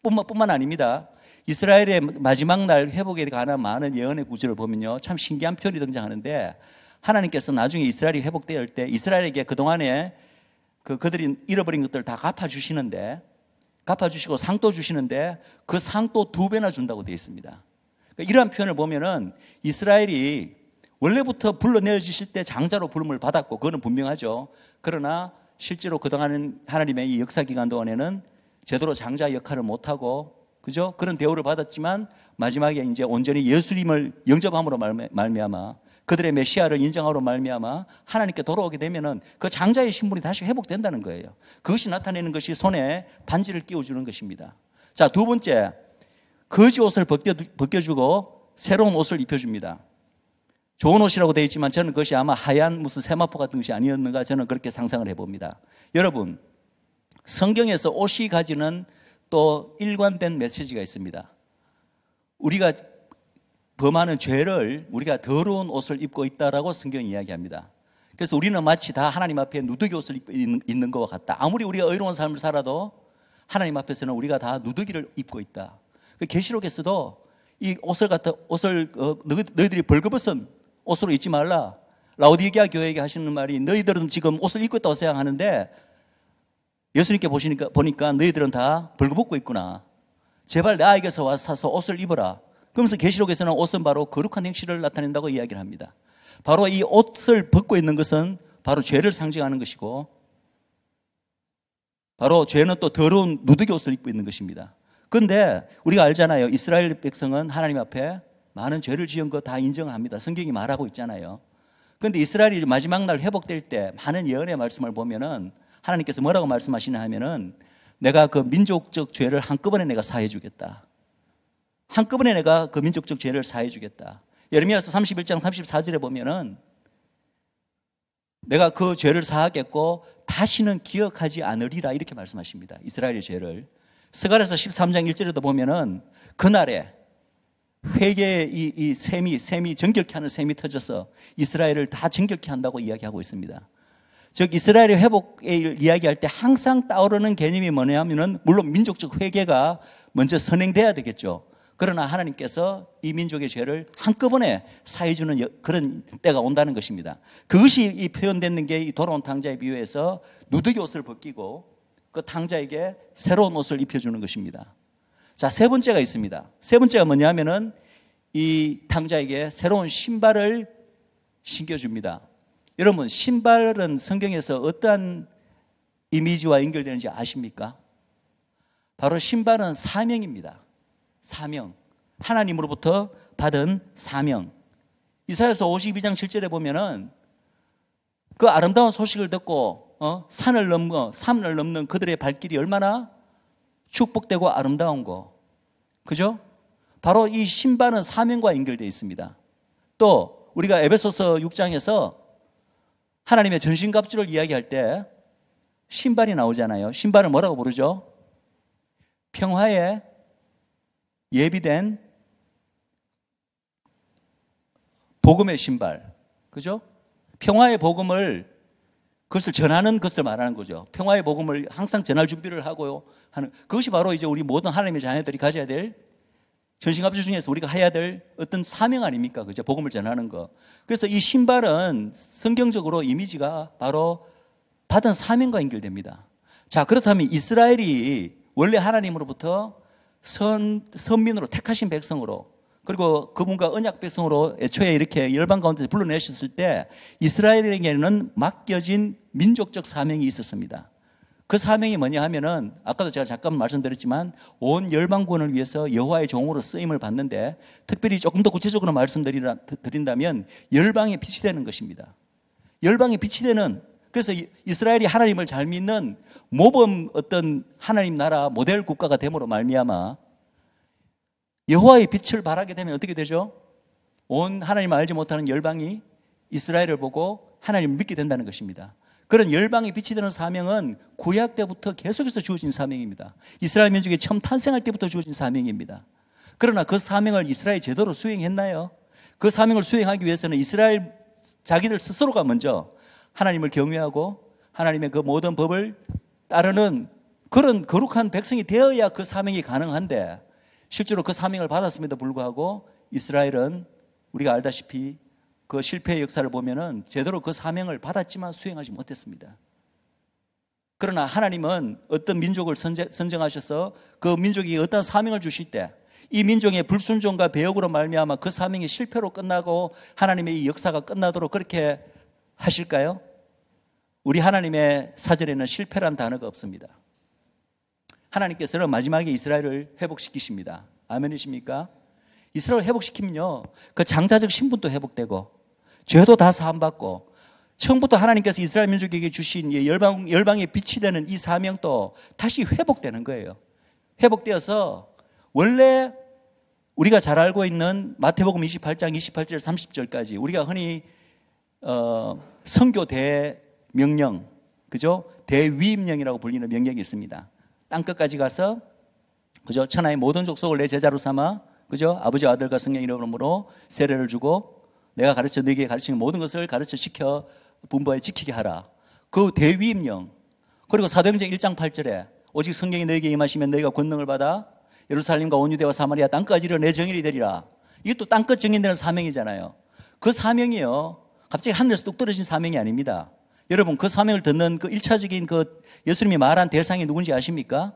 뿐만 아닙니다. 이스라엘의 마지막 날 회복에 관한 많은 예언의 구절을 보면요 참 신기한 표현이 등장하는데 하나님께서 나중에 이스라엘이 회복될 때 이스라엘에게 그동안에 그들이 잃어버린 것들을 다 갚아주시고 상도 주시는데 그 상도 2배나 준다고 되어 있습니다. 그러니까 이러한 표현을 보면은 이스라엘이 원래부터 불러내어지실 때 장자로 부름을 받았고 그거는 분명하죠. 그러나 실제로 그동안 하나님의 이 역사기간 동안에는 제대로 장자 역할을 못하고 그죠? 그런 대우를 받았지만 마지막에 이제 온전히 예수님을 영접함으로 말미암아 그들의 메시아를 인정함으로 말미암아 하나님께 돌아오게 되면은 그 장자의 신분이 다시 회복된다는 거예요. 그것이 나타내는 것이 손에 반지를 끼워주는 것입니다. 자, 두 번째, 거지 옷을 벗겨주고 새로운 옷을 입혀줍니다. 좋은 옷이라고 되어 있지만 저는 그것이 아마 하얀 무슨 세마포 같은 것이 아니었는가 저는 그렇게 상상을 해봅니다. 여러분, 성경에서 옷이 가지는 또 일관된 메시지가 있습니다. 우리가 범하는 죄를 우리가 더러운 옷을 입고 있다라고 성경이 이야기합니다. 그래서 우리는 마치 다 하나님 앞에 누더기 옷을 입고 있는 것과 같다. 아무리 우리가 의로운 삶을 살아도 하나님 앞에서는 우리가 다 누더기를 입고 있다. 계시록에서도 이 옷을 너희들이 벌거벗은 옷으로 입지 말라. 라오디게아 교회에게 하시는 말이 너희들은 지금 옷을 입고 있다고 생각하는데 예수님께 보니까 너희들은 다 벌거벗고 있구나. 제발 나에게서 와서 사서 옷을 입어라. 그러면서 계시록에서는 옷은 바로 거룩한 행실을 나타낸다고 이야기를 합니다. 바로 이 옷을 벗고 있는 것은 바로 죄를 상징하는 것이고 바로 죄는 또 더러운 누더기 옷을 입고 있는 것입니다. 그런데 우리가 알잖아요. 이스라엘 백성은 하나님 앞에 많은 죄를 지은 거 다 인정합니다. 성경이 말하고 있잖아요. 그런데 이스라엘이 마지막 날 회복될 때 많은 예언의 말씀을 보면은 하나님께서 뭐라고 말씀하시냐 하면은 내가 그 민족적 죄를 한꺼번에 내가 사해 주겠다. 한꺼번에 내가 그 민족적 죄를 사해 주겠다. 예레미야서 31장 34절에 보면은 내가 그 죄를 사하겠고 다시는 기억하지 않으리라 이렇게 말씀하십니다. 이스라엘의 죄를. 스가랴서 13장 1절에도 보면은 그날에 회개의 이 셈이 정결케 하는 셈이 터져서 이스라엘을 다 정결케 한다고 이야기하고 있습니다. 즉 이스라엘의 회복을 이야기할 때 항상 떠오르는 개념이 뭐냐면은 물론 민족적 회개가 먼저 선행돼야 되겠죠. 그러나 하나님께서 이 민족의 죄를 한꺼번에 사해주는 그런 때가 온다는 것입니다. 그것이 이 표현되는 게 이 돌아온 탕자의 비유에서 누더기 옷을 벗기고 그 탕자에게 새로운 옷을 입혀주는 것입니다. 자, 세 번째가 있습니다. 세 번째가 뭐냐면은 이 탕자에게 새로운 신발을 신겨줍니다. 여러분, 신발은 성경에서 어떠한 이미지와 연결되는지 아십니까? 바로 신발은 사명입니다. 사명. 하나님으로부터 받은 사명. 이사야서 52장 7절에 보면은 그 아름다운 소식을 듣고 산을 넘는 그들의 발길이 얼마나 축복되고 아름다운 거. 그죠? 바로 이 신발은 사명과 연결되어 있습니다. 또 우리가 에베소서 6장에서 하나님의 전신갑주를 이야기할 때 신발이 나오잖아요. 신발을 뭐라고 부르죠? 평화의 예비된 복음의 신발. 그죠? 평화의 복음을 그것을 전하는 것을 말하는 거죠. 평화의 복음을 항상 전할 준비를 하고요. 하는 그것이 바로 이제 우리 모든 하나님의 자녀들이 가져야 될 전신갑주 중에서 우리가 해야 될 어떤 사명 아닙니까? 그죠? 복음을 전하는 거. 그래서 이 신발은 성경적으로 이미지가 바로 받은 사명과 연결됩니다. 자, 그렇다면 이스라엘이 원래 하나님으로부터 선민으로 택하신 백성으로 그리고 그분과 언약 백성으로 애초에 이렇게 열방 가운데서 불러내셨을 때 이스라엘에게는 맡겨진 민족적 사명이 있었습니다. 그 사명이 뭐냐 하면은 아까도 제가 잠깐 말씀드렸지만 온 열방군을 위해서 여호와의 종으로 쓰임을 받는데 특별히 조금 더 구체적으로 말씀드린다면 열방의 빛이 되는 것입니다. 열방의 빛이 되는 그래서 이스라엘이 하나님을 잘 믿는 모범 어떤 하나님 나라 모델 국가가 됨으로 말미암아 여호와의 빛을 발하게 되면 어떻게 되죠? 온 하나님을 알지 못하는 열방이 이스라엘을 보고 하나님을 믿게 된다는 것입니다. 그런 열방의 빛이 되는 사명은 구약 때부터 계속해서 주어진 사명입니다. 이스라엘 민족이 처음 탄생할 때부터 주어진 사명입니다. 그러나 그 사명을 이스라엘이 제대로 수행했나요? 그 사명을 수행하기 위해서는 이스라엘 자기들 스스로가 먼저 하나님을 경외하고 하나님의 그 모든 법을 따르는 그런 거룩한 백성이 되어야 그 사명이 가능한데 실제로 그 사명을 받았음에도 불구하고 이스라엘은 우리가 알다시피 그 실패의 역사를 보면은 제대로 그 사명을 받았지만 수행하지 못했습니다. 그러나 하나님은 어떤 민족을 선정하셔서 그 민족이 어떤 사명을 주실 때 이 민족의 불순종과 배역으로 말미암아 그 사명이 실패로 끝나고 하나님의 이 역사가 끝나도록 그렇게 하실까요? 우리 하나님의 사전에는 실패란 단어가 없습니다. 하나님께서는 마지막에 이스라엘을 회복시키십니다. 아멘이십니까? 이스라엘을 회복시키면요, 그 장자적 신분도 회복되고 죄도 다 사함받고 처음부터 하나님께서 이스라엘 민족에게 주신 열방의 빛이 되는 이 사명도 다시 회복되는 거예요. 회복되어서 원래 우리가 잘 알고 있는 마태복음 28장 28절 30절까지 우리가 흔히 선교 대명령, 그죠? 대위임령이라고 불리는 명령이 있습니다. 땅 끝까지 가서, 그죠? 천하의 모든 족속을 내 제자로 삼아, 그죠? 아버지와 아들과 성령 이름으로 세례를 주고 내가 가르쳐 너에게 가르치는 모든 것을 가르쳐 지켜 분부하여 지키게 하라. 그 대위임령. 그리고 사도행전 1장 8절에 오직 성령이 너에게 임하시면 너희가 권능을 받아 예루살렘과 온 유대와 사마리아 땅까지 이르러 내 정인이 되리라. 이게 또 땅끝 정인되는 사명이잖아요. 그 사명이요, 갑자기 하늘에서 뚝 떨어진 사명이 아닙니다. 여러분, 그 사명을 듣는 그 1차적인 그 예수님이 말한 대상이 누군지 아십니까?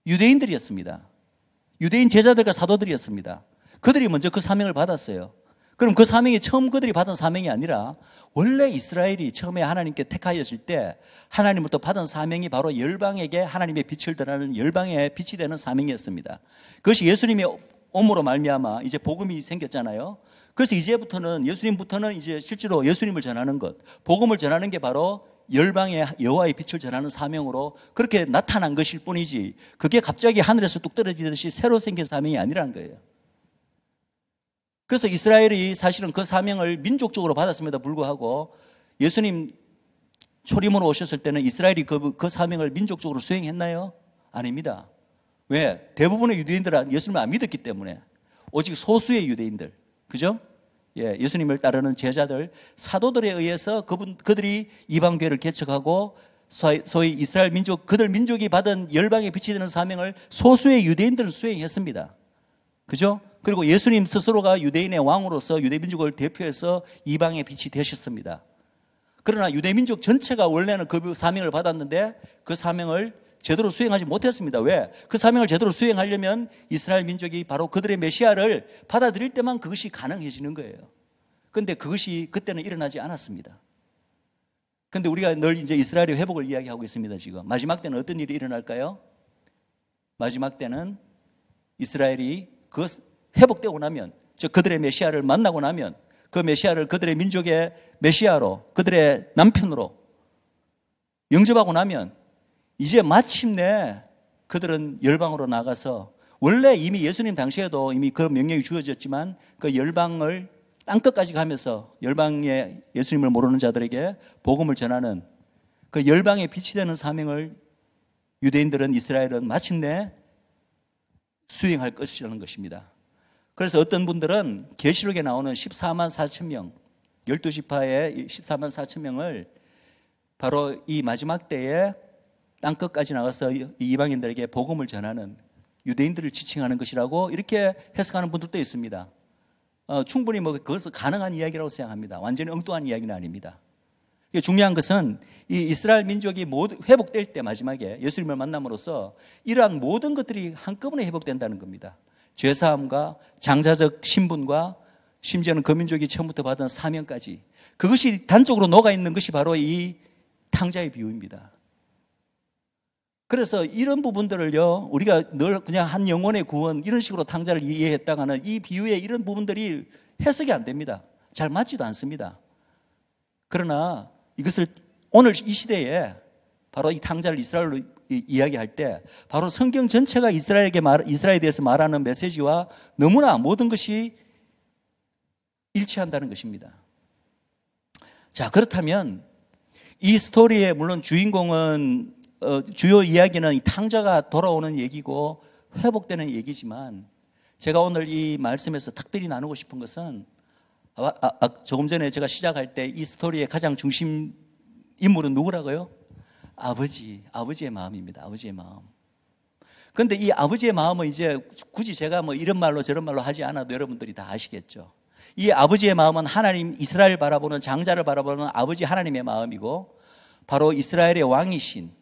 유대인들이었습니다. 유대인 제자들과 사도들이었습니다. 그들이 먼저 그 사명을 받았어요. 그럼 그 사명이 처음 그들이 받은 사명이 아니라 원래 이스라엘이 처음에 하나님께 택하였을 때 하나님부터 받은 사명이 바로 열방에게 하나님의 빛을 드러나는 열방의 빛이 되는 사명이었습니다. 그것이 예수님의 옴으로 말미암아 이제 복음이 생겼잖아요. 그래서 이제부터는, 예수님부터는 이제 실제로 예수님을 전하는 것, 복음을 전하는 게 바로 열방의 여호와의 빛을 전하는 사명으로 그렇게 나타난 것일 뿐이지, 그게 갑자기 하늘에서 뚝 떨어지듯이 새로 생긴 사명이 아니라는 거예요. 그래서 이스라엘이 사실은 그 사명을 민족적으로 받았음에도 불구하고 예수님 초림으로 오셨을 때는 이스라엘이 그 사명을 민족적으로 수행했나요? 아닙니다. 왜? 대부분의 유대인들은 예수님을 안 믿었기 때문에. 오직 소수의 유대인들, 그죠? 예, 예수님을 따르는 제자들, 사도들에 의해서 그들이 이방교회를 개척하고 소위 이스라엘 민족, 그들 민족이 받은 열방의 빛이 되는 사명을 소수의 유대인들은 수행했습니다. 그죠? 그리고 예수님 스스로가 유대인의 왕으로서 유대민족을 대표해서 이방의 빛이 되셨습니다. 그러나 유대민족 전체가 원래는 그 사명을 받았는데 그 사명을 제대로 수행하지 못했습니다. 왜? 그 사명을 제대로 수행하려면 이스라엘 민족이 바로 그들의 메시아를 받아들일 때만 그것이 가능해지는 거예요. 그런데 그것이 그때는 일어나지 않았습니다. 그런데 우리가 늘 이제 이스라엘의 회복을 이야기하고 있습니다. 지금 마지막 때는 어떤 일이 일어날까요? 마지막 때는 이스라엘이 그 회복되고 나면, 즉 그들의 메시아를 만나고 나면, 그 메시아를 그들의 민족의 메시아로, 그들의 남편으로 영접하고 나면 이제 마침내 그들은 열방으로 나가서, 원래 이미 예수님 당시에도 이미 그 명령이 주어졌지만 그 열방을 땅끝까지 가면서 열방의 예수님을 모르는 자들에게 복음을 전하는 그 열방의 빛이 되는 사명을 유대인들은, 이스라엘은 마침내 수행할 것이라는 것입니다. 그래서 어떤 분들은 계시록에 나오는 14만 4천 명, 12지파의 14만 4천 명을 바로 이 마지막 때에 땅끝까지 나가서 이방인들에게 복음을 전하는 유대인들을 지칭하는 것이라고 이렇게 해석하는 분들도 있습니다. 충분히 그것은 가능한 이야기라고 생각합니다. 완전히 엉뚱한 이야기는 아닙니다. 중요한 것은 이 이스라엘 민족이 회복될 때 마지막에 예수님을 만남으로써 이러한 모든 것들이 한꺼번에 회복된다는 겁니다. 죄사함과 장자적 신분과 심지어는 그 민족이 처음부터 받은 사명까지, 그것이 단적으로 녹아있는 것이 바로 이 탕자의 비유입니다. 그래서 이런 부분들을요, 우리가 늘 그냥 한 영혼의 구원 이런 식으로 탕자를 이해했다가는 이 비유의 이런 부분들이 해석이 안 됩니다. 잘 맞지도 않습니다. 그러나 이것을 오늘 이 시대에 바로 이 탕자를 이스라엘로 이야기할 때 바로 성경 전체가 이스라엘에 대해서 말하는 메시지와 너무나 모든 것이 일치한다는 것입니다. 자, 그렇다면 이 스토리의 물론 주인공은 주요 이야기는 이 탕자가 돌아오는 얘기고 회복되는 얘기지만, 제가 오늘 이 말씀에서 특별히 나누고 싶은 것은 조금 전에 제가 시작할 때 이 스토리의 가장 중심 인물은 누구라고요? 아버지의 마음입니다. 아버지의 마음. 그런데 이 아버지의 마음은 이제 굳이 제가 이런 말로 저런 말로 하지 않아도 여러분들이 다 아시겠죠. 이 아버지의 마음은 하나님, 이스라엘 바라보는, 장자를 바라보는 아버지 하나님의 마음이고, 바로 이스라엘의 왕이신,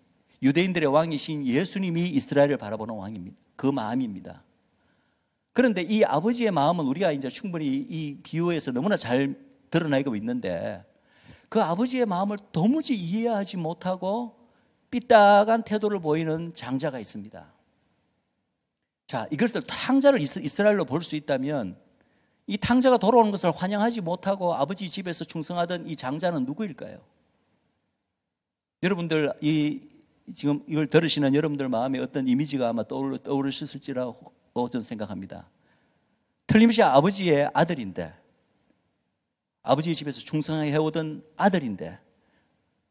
유대인들의 왕이신 예수님이 이스라엘을 바라보는 왕입니다. 그 마음입니다. 그런데 이 아버지의 마음은 우리가 이제 충분히 이 비유에서 너무나 잘 드러나고 있는데, 그 아버지의 마음을 도무지 이해하지 못하고 삐딱한 태도를 보이는 장자가 있습니다. 자, 이것을 탕자를 이스라엘로 볼 수 있다면 이 탕자가 돌아오는 것을 환영하지 못하고 아버지 집에서 충성하던 이 장자는 누구일까요? 여러분들 지금 이걸 들으시는 여러분들 마음에 어떤 이미지가 아마 떠오르셨을지라고 저는 생각합니다. 틀림없이 아버지의 아들인데, 아버지의 집에서 충성하게 해오던 아들인데,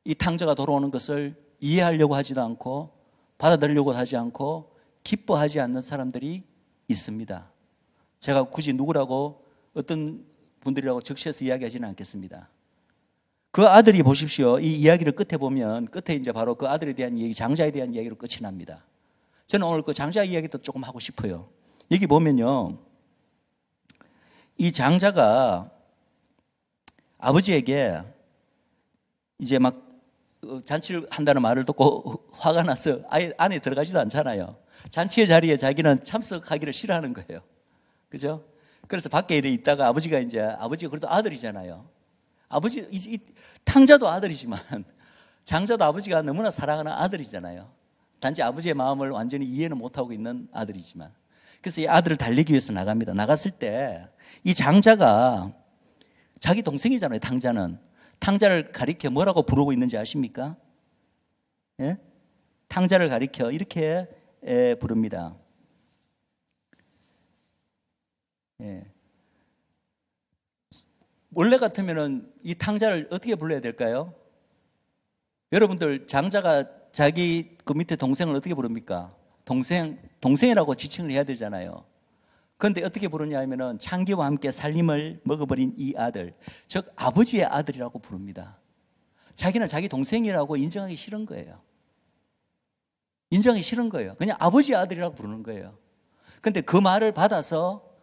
이 탕자가 돌아오는 것을 이해하려고 하지도 않고 받아들이려고 하지 않고 기뻐하지 않는 사람들이 있습니다. 제가 굳이 누구라고 어떤 분들이라고 적시해서 이야기하지는 않겠습니다. 그 아들이 보십시오. 이 이야기를 끝에 보면 끝에 이제 바로 그 아들에 대한 얘기, 장자에 대한 이야기로 끝이 납니다. 저는 오늘 그 장자 이야기도 조금 하고 싶어요. 여기 보면요, 이 장자가 아버지에게 이제 막 잔치를 한다는 말을 듣고 화가 나서 아예 안에 들어가지도 않잖아요. 잔치의 자리에 자기는 참석하기를 싫어하는 거예요. 그죠? 그래서 밖에 이래 있다가 아버지가 그래도 아들이잖아요. 이 탕자도 아들이지만 장자도 아버지가 너무나 사랑하는 아들이잖아요. 단지 아버지의 마음을 완전히 이해는 못하고 있는 아들이지만. 그래서 이 아들을 달래기 위해서 나갑니다. 나갔을 때 이 장자가 자기 동생이잖아요. 탕자는. 탕자를 가리켜 뭐라고 부르고 있는지 아십니까? 예? 탕자를 가리켜 이렇게 부릅니다. 예. 원래 같으면은 이 탕자를 어떻게 불러야 될까요? 여러분들 장자가 자기 그 밑에 동생을 어떻게 부릅니까? 동생이라고 지칭을 해야 되잖아요. 그런데 어떻게 부르냐 하면은 창기와 함께 살림을 먹어버린 이 아들, 즉 아버지의 아들이라고 부릅니다. 자기는 자기 동생이라고 인정하기 싫은 거예요. 인정하기 싫은 거예요. 그냥 아버지의 아들이라고 부르는 거예요. 그런데 그 말을 받아서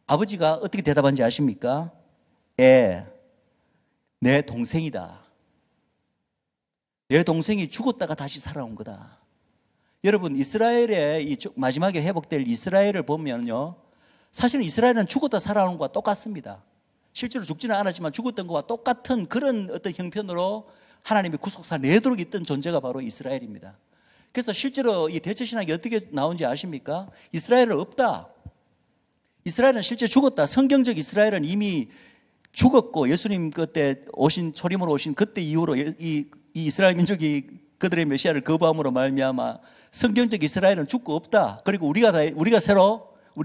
아버지가 어떻게 대답한지 아십니까? 내 동생이다. 내 동생이 죽었다가 다시 살아온 거다. 여러분, 이스라엘의 이 마지막에 회복될 이스라엘을 보면요, 사실은 이스라엘은 죽었다 살아오는 것과 똑같습니다. 실제로 죽지는 않았지만 죽었던 것과 똑같은 그런 어떤 형편으로 하나님의 구속사 내도록 있던 존재가 바로 이스라엘입니다. 그래서 실제로 이 대처신학이 어떻게 나온지 아십니까? 이스라엘은 없다. 이스라엘은 실제 죽었다. 성경적 이스라엘은 이미 죽었고 예수님 그때 오신 초림으로 오신 그때 이후로 이 이스라엘 민족이 그들의 메시아를 거부함으로 말미암아 성경적 이스라엘은 죽고 없다. 그리고 우리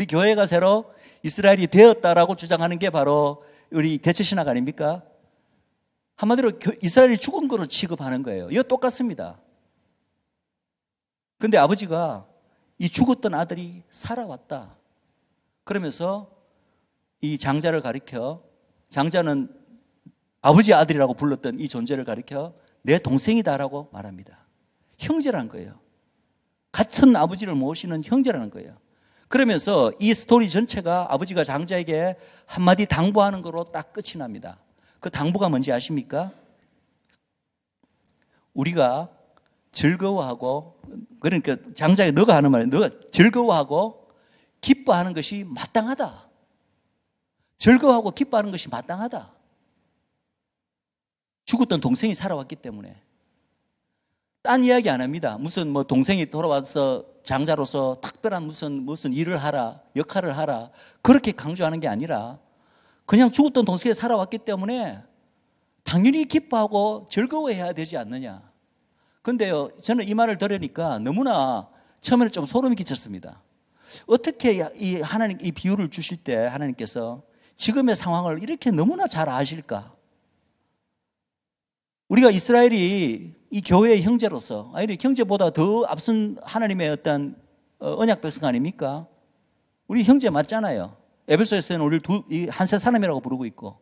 교회가 새로 이스라엘이 되었다라고 주장하는 게 바로 우리 대체신학 아닙니까? 한마디로 이스라엘이 죽은 거로 취급하는 거예요. 이거 똑같습니다. 그런데 아버지가 이 죽었던 아들이 살아왔다. 그러면서 이 장자를 가리켜, 장자는 아버지의 아들이라고 불렀던 이 존재를 가리켜 내 동생이다라고 말합니다. 형제라는 거예요. 같은 아버지를 모시는 형제라는 거예요. 그러면서 이 스토리 전체가 아버지가 장자에게 한마디 당부하는 거로 딱 끝이 납니다. 그 당부가 뭔지 아십니까? 우리가 즐거워하고, 그러니까 장자에 너가 하는 말이에요. 너가 즐거워하고 기뻐하는 것이 마땅하다. 즐거워하고 기뻐하는 것이 마땅하다. 죽었던 동생이 살아왔기 때문에. 딴 이야기 안 합니다. 무슨 뭐 동생이 돌아와서 장자로서 특별한 무슨 일을 하라, 역할을 하라, 그렇게 강조하는 게 아니라 그냥 죽었던 동생이 살아왔기 때문에 당연히 기뻐하고 즐거워해야 되지 않느냐. 근데요, 저는 이 말을 들으니까 너무나 처음에는 좀 소름이 끼쳤습니다. 어떻게 이 비유를 주실 때 하나님께서 지금의 상황을 이렇게 너무나 잘 아실까? 우리가 이스라엘이 이 교회의 형제로서, 아니 형제보다 더 앞선 하나님의 어떤 언약 백성 아닙니까? 우리 형제 맞잖아요. 에베소에서는 우리를 한세 사람이라고 부르고 있고.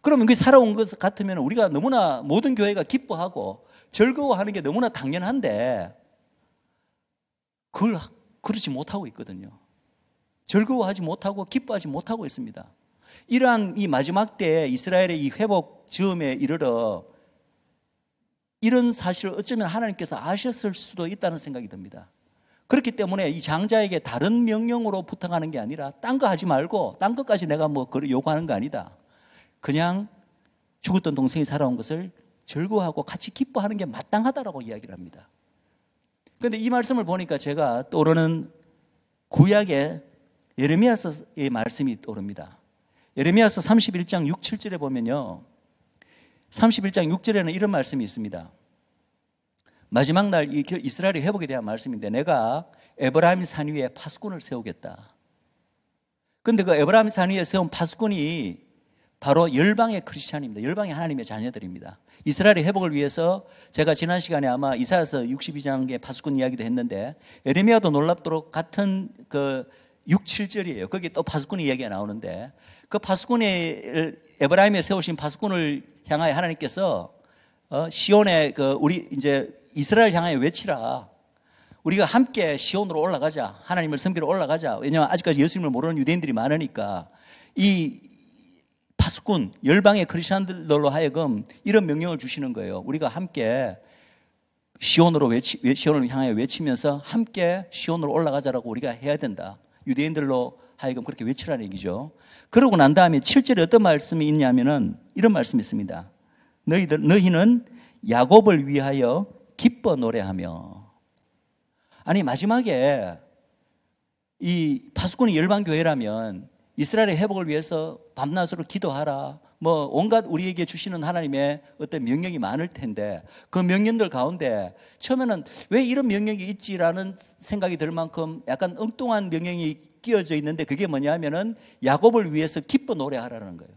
그러면 그 살아온 것 같으면 우리가 너무나 모든 교회가 기뻐하고 즐거워하는 게 너무나 당연한데 그걸 그렇지 못하고 있거든요. 즐거워하지 못하고 기뻐하지 못하고 있습니다. 이러한 이 마지막 때에 이스라엘의 이 회복 즈음에 이르러 이런 사실을 어쩌면 하나님께서 아셨을 수도 있다는 생각이 듭니다. 그렇기 때문에 이 장자에게 다른 명령으로 부탁하는 게 아니라 딴 거 하지 말고 딴 것까지 내가 뭐 요구하는 거 아니다. 그냥 죽었던 동생이 살아온 것을 즐거워하고 같이 기뻐하는 게 마땅하다라고 이야기를 합니다. 그런데 이 말씀을 보니까 제가 떠오르는 구약의 예레미야서의 말씀이 떠오릅니다. 예레미야서 31장 6, 7절에 보면요, 31장 6절에는 이런 말씀이 있습니다. 마지막 날 이스라엘의 회복에 대한 말씀인데, 내가 에브라임 산 위에 파수꾼을 세우겠다. 근데 그 에브라임 산 위에 세운 파수꾼이 바로 열방의 크리스찬입니다. 열방의 하나님의 자녀들입니다. 이스라엘의 회복을 위해서 제가 지난 시간에 아마 이사야서 62장의 파수꾼 이야기도 했는데 에레미야도 놀랍도록 같은 그 6, 7절이에요. 거기 또 파수꾼의 이야기가 나오는데 그 파수꾼의 에브라임에 세우신 파수꾼을 향하여 하나님께서 시온에 그 우리 이제 이스라엘 향하여 외치라. 우리가 함께 시온으로 올라가자. 하나님을 섬기러 올라가자. 왜냐하면 아직까지 예수님을 모르는 유대인들이 많으니까 이 파수꾼, 열방의 크리스천들로 하여금 이런 명령을 주시는 거예요. 우리가 함께 시온을 향하여 외치면서 함께 시온으로 올라가자라고 우리가 해야 된다. 유대인들로 하여금 그렇게 외치라는 얘기죠. 그러고 난 다음에 7절에 어떤 말씀이 있냐면은 이런 말씀이 있습니다. 너희는 야곱을 위하여 기뻐 노래하며. 아니 마지막에 이 파수꾼이 열방교회라면 이스라엘의 회복을 위해서 밤낮으로 기도하라. 뭐 온갖 우리에게 주시는 하나님의 어떤 명령이 많을 텐데 그 명령들 가운데 처음에는 왜 이런 명령이 있지라는 생각이 들 만큼 약간 엉뚱한 명령이 끼어져 있는데 그게 뭐냐면은 야곱을 위해서 기뻐 노래하라는 거예요.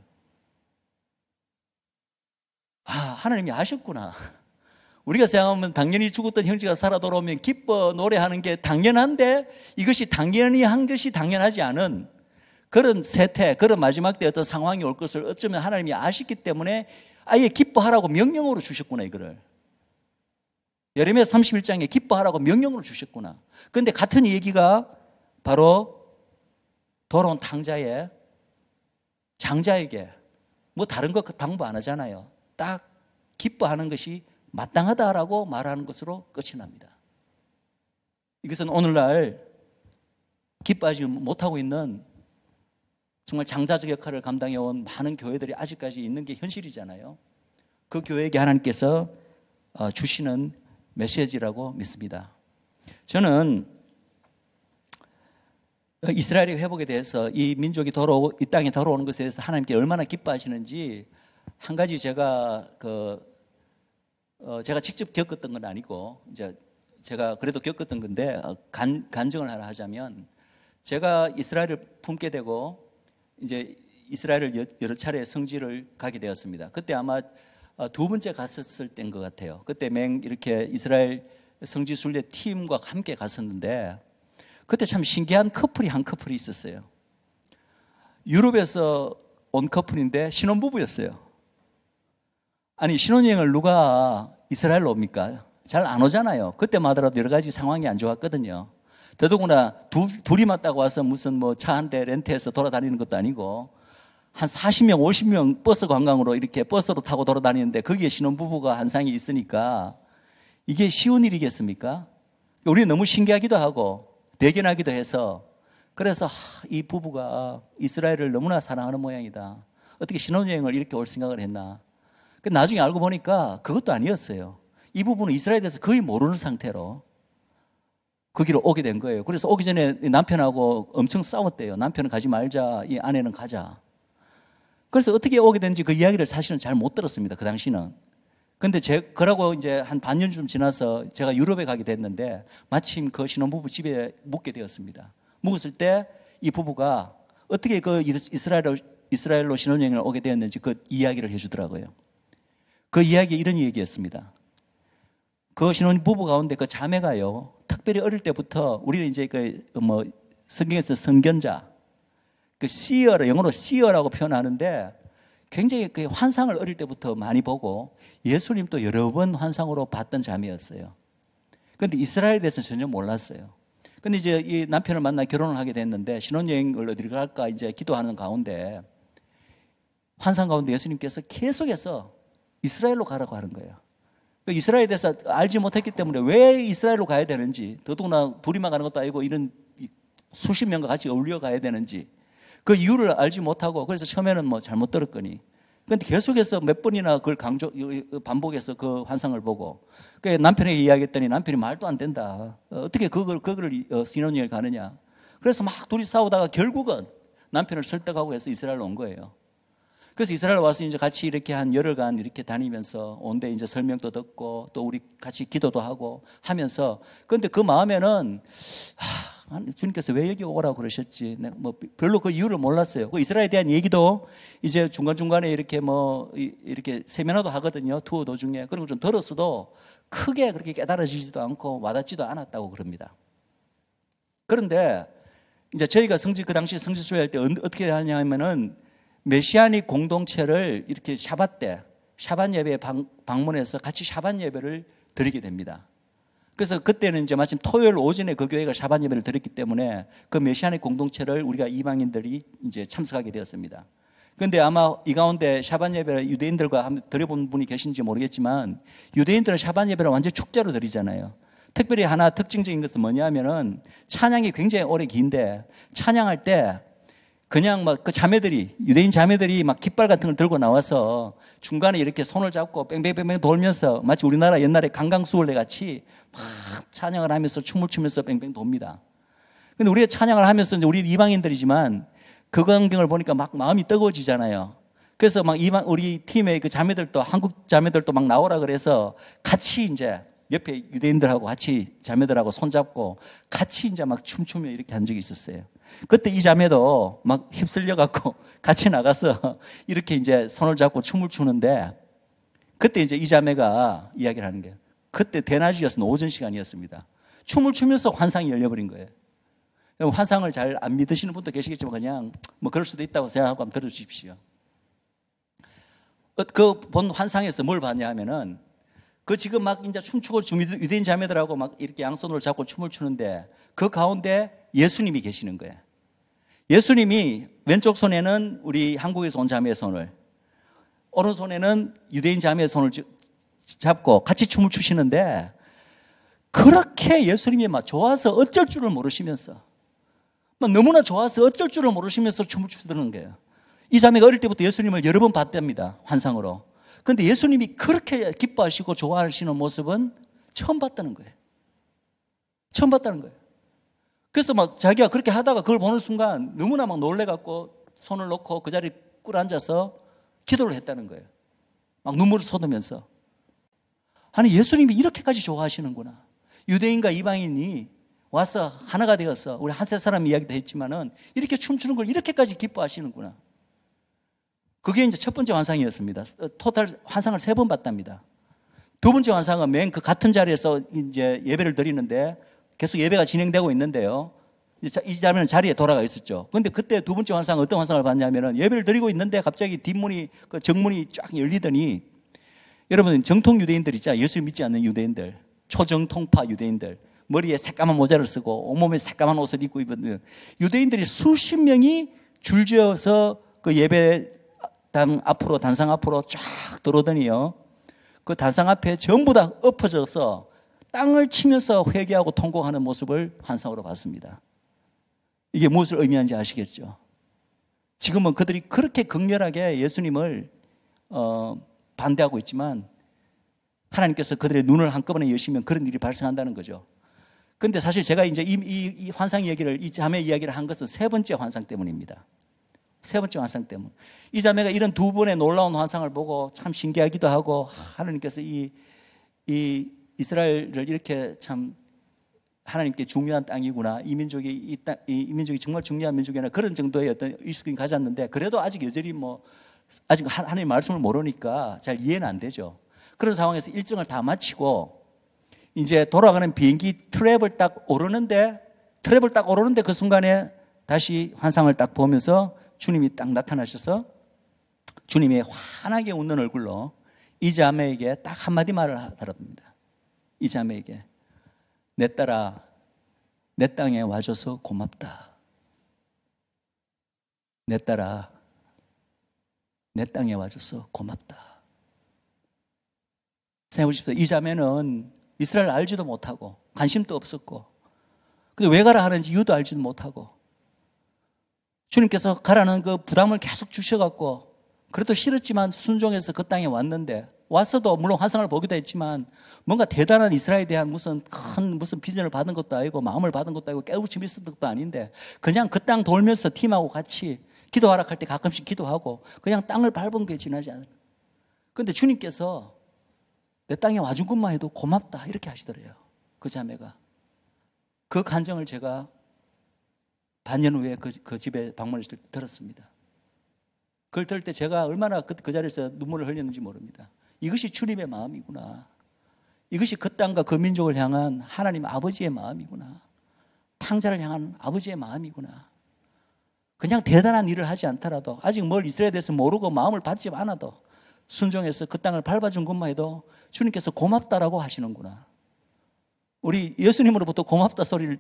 아, 하나님이 아셨구나. 우리가 생각하면 당연히 죽었던 형제가 살아 돌아오면 기뻐 노래하는 게 당연한데 이것이 당연히 한 것이 당연하지 않은 그런 세태, 그런 마지막 때 어떤 상황이 올 것을 어쩌면 하나님이 아셨기 때문에 아예 기뻐하라고 명령으로 주셨구나, 이거를. 예레미야 31장에 기뻐하라고 명령으로 주셨구나. 그런데 같은 얘기가 바로 돌아온 탕자의 장자에게 뭐 다른 거 당부 안 하잖아요. 딱 기뻐하는 것이 마땅하다라고 말하는 것으로 끝이 납니다. 이것은 오늘날 기뻐하지 못하고 있는 정말 장자적 역할을 감당해온 많은 교회들이 아직까지 있는 게 현실이잖아요. 그 교회에게 하나님께서 주시는 메시지라고 믿습니다. 저는 이스라엘의 회복에 대해서 이 민족이 이 땅에 돌아오는 것에 대해서 하나님께 얼마나 기뻐하시는지 한 가지 제가 직접 겪었던 건 아니고 이제 제가 그래도 겪었던 건데 간증을 하나 하자면 제가 이스라엘을 품게 되고 이제 이스라엘을 여러 차례 성지를 가게 되었습니다. 그때 아마 두 번째 갔었을 때인 것 같아요. 그때 이렇게 이스라엘 성지 순례 팀과 함께 갔었는데 그때 참 신기한 한 커플이 있었어요. 유럽에서 온 커플인데 신혼부부였어요. 아니 신혼여행을 누가 이스라엘로 옵니까? 잘 안 오잖아요. 그때마다라도 여러 가지 상황이 안 좋았거든요. 더더구나 둘이 맞다고 와서 무슨 뭐 차 한 대 렌트해서 돌아다니는 것도 아니고 한 40명, 50명 버스 관광으로 이렇게 버스로 타고 돌아다니는데 거기에 신혼부부가 한 쌍이 있으니까 이게 쉬운 일이겠습니까? 우리는 너무 신기하기도 하고 대견하기도 해서 그래서 이 부부가 이스라엘을 너무나 사랑하는 모양이다. 어떻게 신혼여행을 이렇게 올 생각을 했나. 나중에 알고 보니까 그것도 아니었어요. 이 부부는 이스라엘에 대해서 거의 모르는 상태로 거기로 오게 된 거예요. 그래서 오기 전에 남편하고 엄청 싸웠대요. 남편은 가지 말자, 이 아내는 가자. 그래서 어떻게 오게 된지 그 이야기를 사실은 잘 못 들었습니다. 그 당시는. 근데 그러고 이제 한 반년쯤 지나서 제가 유럽에 가게 됐는데 마침 그 신혼부부 집에 묵게 되었습니다. 묵었을 때 이 부부가 어떻게 그 이스라엘로 신혼여행을 오게 되었는지 그 이야기를 해주더라고요. 그 이야기 이런 얘기였습니다. 그 신혼부부 가운데 그 자매가요, 특별히 어릴 때부터 우리는 이제 성경에서 선견자, seer, 영어로 seer라고 표현하는데 굉장히 그 환상을 어릴 때부터 많이 보고 예수님도 여러 번 환상으로 봤던 자매였어요. 그런데 이스라엘에 대해서 전혀 몰랐어요. 근데 이제 이 남편을 만나 결혼을 하게 됐는데 신혼여행을 어디를 갈까 이제 기도하는 가운데 환상 가운데 예수님께서 계속해서 이스라엘로 가라고 하는 거예요. 이스라엘에 대해서 알지 못했기 때문에 왜 이스라엘로 가야 되는지, 더더구나 둘이만 가는 것도 아니고 이런 수십 명과 같이 어울려 가야 되는지 그 이유를 알지 못하고 그래서 처음에는 뭐 잘못 들었거니. 그런데 계속해서 몇 번이나 그걸 반복해서 그 환상을 보고 그 남편에게 이야기했더니 남편이 말도 안 된다. 어떻게 그거를 신혼여행을 가느냐. 그래서 막 둘이 싸우다가 결국은 남편을 설득하고 해서 이스라엘로 온 거예요. 그래서 이스라엘 와서 이제 같이 이렇게 한 열흘간 이렇게 다니면서 온데 이제 설명도 듣고 또 우리 같이 기도도 하고 하면서 그런데 그 마음에는 주님께서 왜 여기 오라고 그러셨지? 내가 뭐 별로 그 이유를 몰랐어요. 그 이스라엘에 대한 얘기도 이제 중간중간에 이렇게 뭐 이렇게 세미나도 하거든요. 투어 도중에. 그런 걸 좀 들었어도 크게 그렇게 깨달아지지도 않고 와닿지도 않았다고 그럽니다. 그런데 이제 저희가 그 당시 성지순례 할 때 어떻게 하냐면은 메시아닉 공동체를 이렇게 샤밧 때, 샤밧 예배에 방문해서 같이 샤밧 예배를 드리게 됩니다. 그래서 그때는 이제 마침 토요일 오전에 그 교회가 샤밧 예배를 드렸기 때문에 그 메시아닉 공동체를 우리가 이방인들이 이제 참석하게 되었습니다. 그런데 아마 이 가운데 샤밧 예배를 유대인들과 한번 드려본 분이 계신지 모르겠지만 유대인들은 샤밧 예배를 완전 축제로 드리잖아요. 특별히 하나 특징적인 것은 뭐냐면은 찬양이 굉장히 오래 긴데 찬양할 때 그냥 막 그 자매들이, 유대인 자매들이 막 깃발 같은 걸 들고 나와서 중간에 이렇게 손을 잡고 뺑뺑뺑뺑 돌면서 마치 우리나라 옛날에 강강수월래 같이 막 찬양을 하면서 춤을 추면서 뺑뺑 돕니다. 근데 우리가 찬양을 하면서 이제 우리 이방인들이지만 그 광경을 보니까 막 마음이 뜨거워지잖아요. 그래서 막 우리 팀의 그 자매들도, 한국 자매들도 막 나오라 그래서 같이 이제 옆에 유대인들하고 같이 자매들하고 손잡고 같이 이제 막 춤추며 이렇게 한 적이 있었어요. 그때 이 자매도 막 휩쓸려 갖고 같이 나가서 이렇게 이제 손을 잡고 춤을 추는데 그때 이제 이 자매가 이야기를 하는 거예요. 그때 대낮이었습니다. 오전 시간이었습니다. 춤을 추면서 환상이 열려버린 거예요. 환상을 잘 안 믿으시는 분도 계시겠지만 그냥 뭐 그럴 수도 있다고 생각하고 한번 들어주십시오. 그 본 환상에서 뭘 봤냐 하면은 그 지금 막 이제 춤추고 유대인 자매들하고 막 이렇게 양손을 잡고 춤을 추는데 그 가운데 예수님이 계시는 거예요. 예수님이 왼쪽 손에는 우리 한국에서 온 자매의 손을, 오른손에는 유대인 자매의 손을 잡고 같이 춤을 추시는데 그렇게 예수님이 막 좋아서 어쩔 줄을 모르시면서 막 너무나 좋아서 어쩔 줄을 모르시면서 춤을 추는 거예요. 이 자매가 어릴 때부터 예수님을 여러 번 봤답니다. 환상으로. 그런데 예수님이 그렇게 기뻐하시고 좋아하시는 모습은 처음 봤다는 거예요. 처음 봤다는 거예요. 그래서 막 자기가 그렇게 하다가 그걸 보는 순간 너무나 막 놀래갖고 손을 놓고 그 자리에 꿇어 앉아서 기도를 했다는 거예요. 막 눈물을 쏟으면서. 아니, 예수님이 이렇게까지 좋아하시는구나. 유대인과 이방인이 와서 하나가 되어서 우리 한세 사람 이야기도 했지만은 이렇게 춤추는 걸 이렇게까지 기뻐하시는구나. 그게 이제 첫 번째 환상이었습니다. 토탈 환상을 3번 봤답니다. 두 번째 환상은 맨 그 같은 자리에서 이제 예배를 드리는데 계속 예배가 진행되고 있는데요. 이 자매는 자리에 돌아가 있었죠. 그런데 그때 두 번째 환상은 어떤 환상을 봤냐면은 예배를 드리고 있는데 갑자기 뒷문이, 그 정문이 쫙 열리더니 여러분 정통 유대인들 있잖아요. 예수 믿지 않는 유대인들, 초정통파 유대인들, 머리에 새까만 모자를 쓰고 온몸에 새까만 옷을 입고 입은 유대인들이 수십 명이 줄지어서 그 예배당 앞으로, 단상 앞으로 쫙 들어오더니요. 그 단상 앞에 전부 다 엎어져서 땅을 치면서 회개하고 통곡하는 모습을 환상으로 봤습니다. 이게 무엇을 의미하는지 아시겠죠? 지금은 그들이 그렇게 극렬하게 예수님을 반대하고 있지만 하나님께서 그들의 눈을 한꺼번에 여시면 그런 일이 발생한다는 거죠. 그런데 사실 제가 이제 이 환상 얘기를, 이 자매 이야기를 한 것은 3번째 환상 때문입니다. 3번째 환상 때문. 이 자매가 이런 2번의 놀라운 환상을 보고 참 신기하기도 하고, 하나님께서 이 이스라엘을 이렇게 참 하나님께 중요한 땅이구나, 이 민족이 이 민족이 정말 중요한 민족이나 그런 정도의 어떤 의식이 가졌는데, 그래도 아직 여전히 아직 하나님의 말씀을 모르니까 잘 이해는 안 되죠. 그런 상황에서 일정을 다 마치고 이제 돌아가는 비행기 트랩을 딱 오르는데 그 순간에 다시 환상을 딱 보면서 주님이 딱 나타나셔서 주님의 환하게 웃는 얼굴로 이 자매에게 딱 한마디 말을 하더랍니다. 이 자매에게, 내 딸아, 내 땅에 와줘서 고맙다. 내 딸아, 내 땅에 와줘서 고맙다. 생각해보십시오. 이 자매는 이스라엘 알지도 못하고 관심도 없었고, 근데 왜 가라 하는지 이유도 알지도 못하고, 주님께서 가라는 그 부담을 계속 주셔갖고 그래도 싫었지만 순종해서 그 땅에 왔는데, 왔어도 물론 환상을 보기도 했지만 뭔가 대단한 이스라엘에 대한 무슨 비전을 받은 것도 아니고 마음을 받은 것도 아니고 깨우침이 있었던 것도 아닌데 그냥 그 땅 돌면서 팀하고 같이 기도하라 할 때 가끔씩 기도하고 그냥 땅을 밟은 게 지나지 않아요. 그런데 주님께서 내 땅에 와준 것만 해도 고맙다 이렇게 하시더래요. 그 자매가. 그 감정을 제가 반년 후에 그 집에 방문했을 때 들었습니다. 그걸 들을 때 제가 얼마나 그 자리에서 눈물을 흘렸는지 모릅니다. 이것이 주님의 마음이구나. 이것이 그 땅과 그 민족을 향한 하나님 아버지의 마음이구나. 탕자를 향한 아버지의 마음이구나. 그냥 대단한 일을 하지 않더라도, 아직 뭘 이스라엘에 대해서 모르고 마음을 받지 않아도 순종해서 그 땅을 밟아준 것만 해도 주님께서 고맙다라고 하시는구나. 우리 예수님으로부터 고맙다 소리를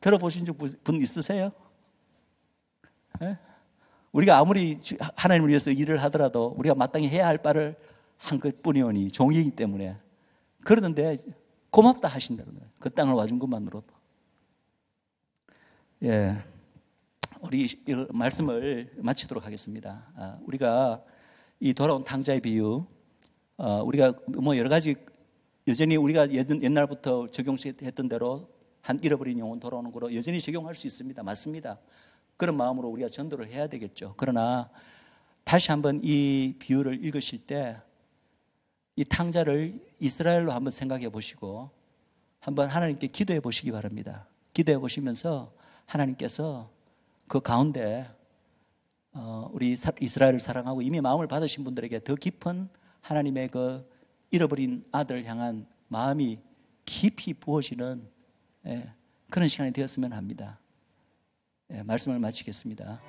들어보신 분 있으세요? 네? 우리가 아무리 하나님을 위해서 일을 하더라도 우리가 마땅히 해야 할 바를 한 것뿐이오니 종이기 때문에, 그러는데 고맙다 하신다는 거예요. 그 땅을 와준 것만으로도. 예, 우리 이 말씀을 마치도록 하겠습니다. 우리가 이 돌아온 탕자의 비유, 우리가 뭐 여러 가지 여전히 우리가 옛날부터 적용했던 대로 한 잃어버린 영혼 돌아오는 거로 여전히 적용할 수 있습니다. 맞습니다. 그런 마음으로 우리가 전도를 해야 되겠죠. 그러나 다시 한번 이 비유를 읽으실 때 이 탕자를 이스라엘로 한번 생각해 보시고 한번 하나님께 기도해 보시기 바랍니다. 기도해 보시면서 하나님께서 그 가운데 우리 이스라엘을 사랑하고 이미 마음을 받으신 분들에게 더 깊은 하나님의 그 잃어버린 아들을 향한 마음이 깊이 부어지는 그런 시간이 되었으면 합니다. 말씀을 마치겠습니다.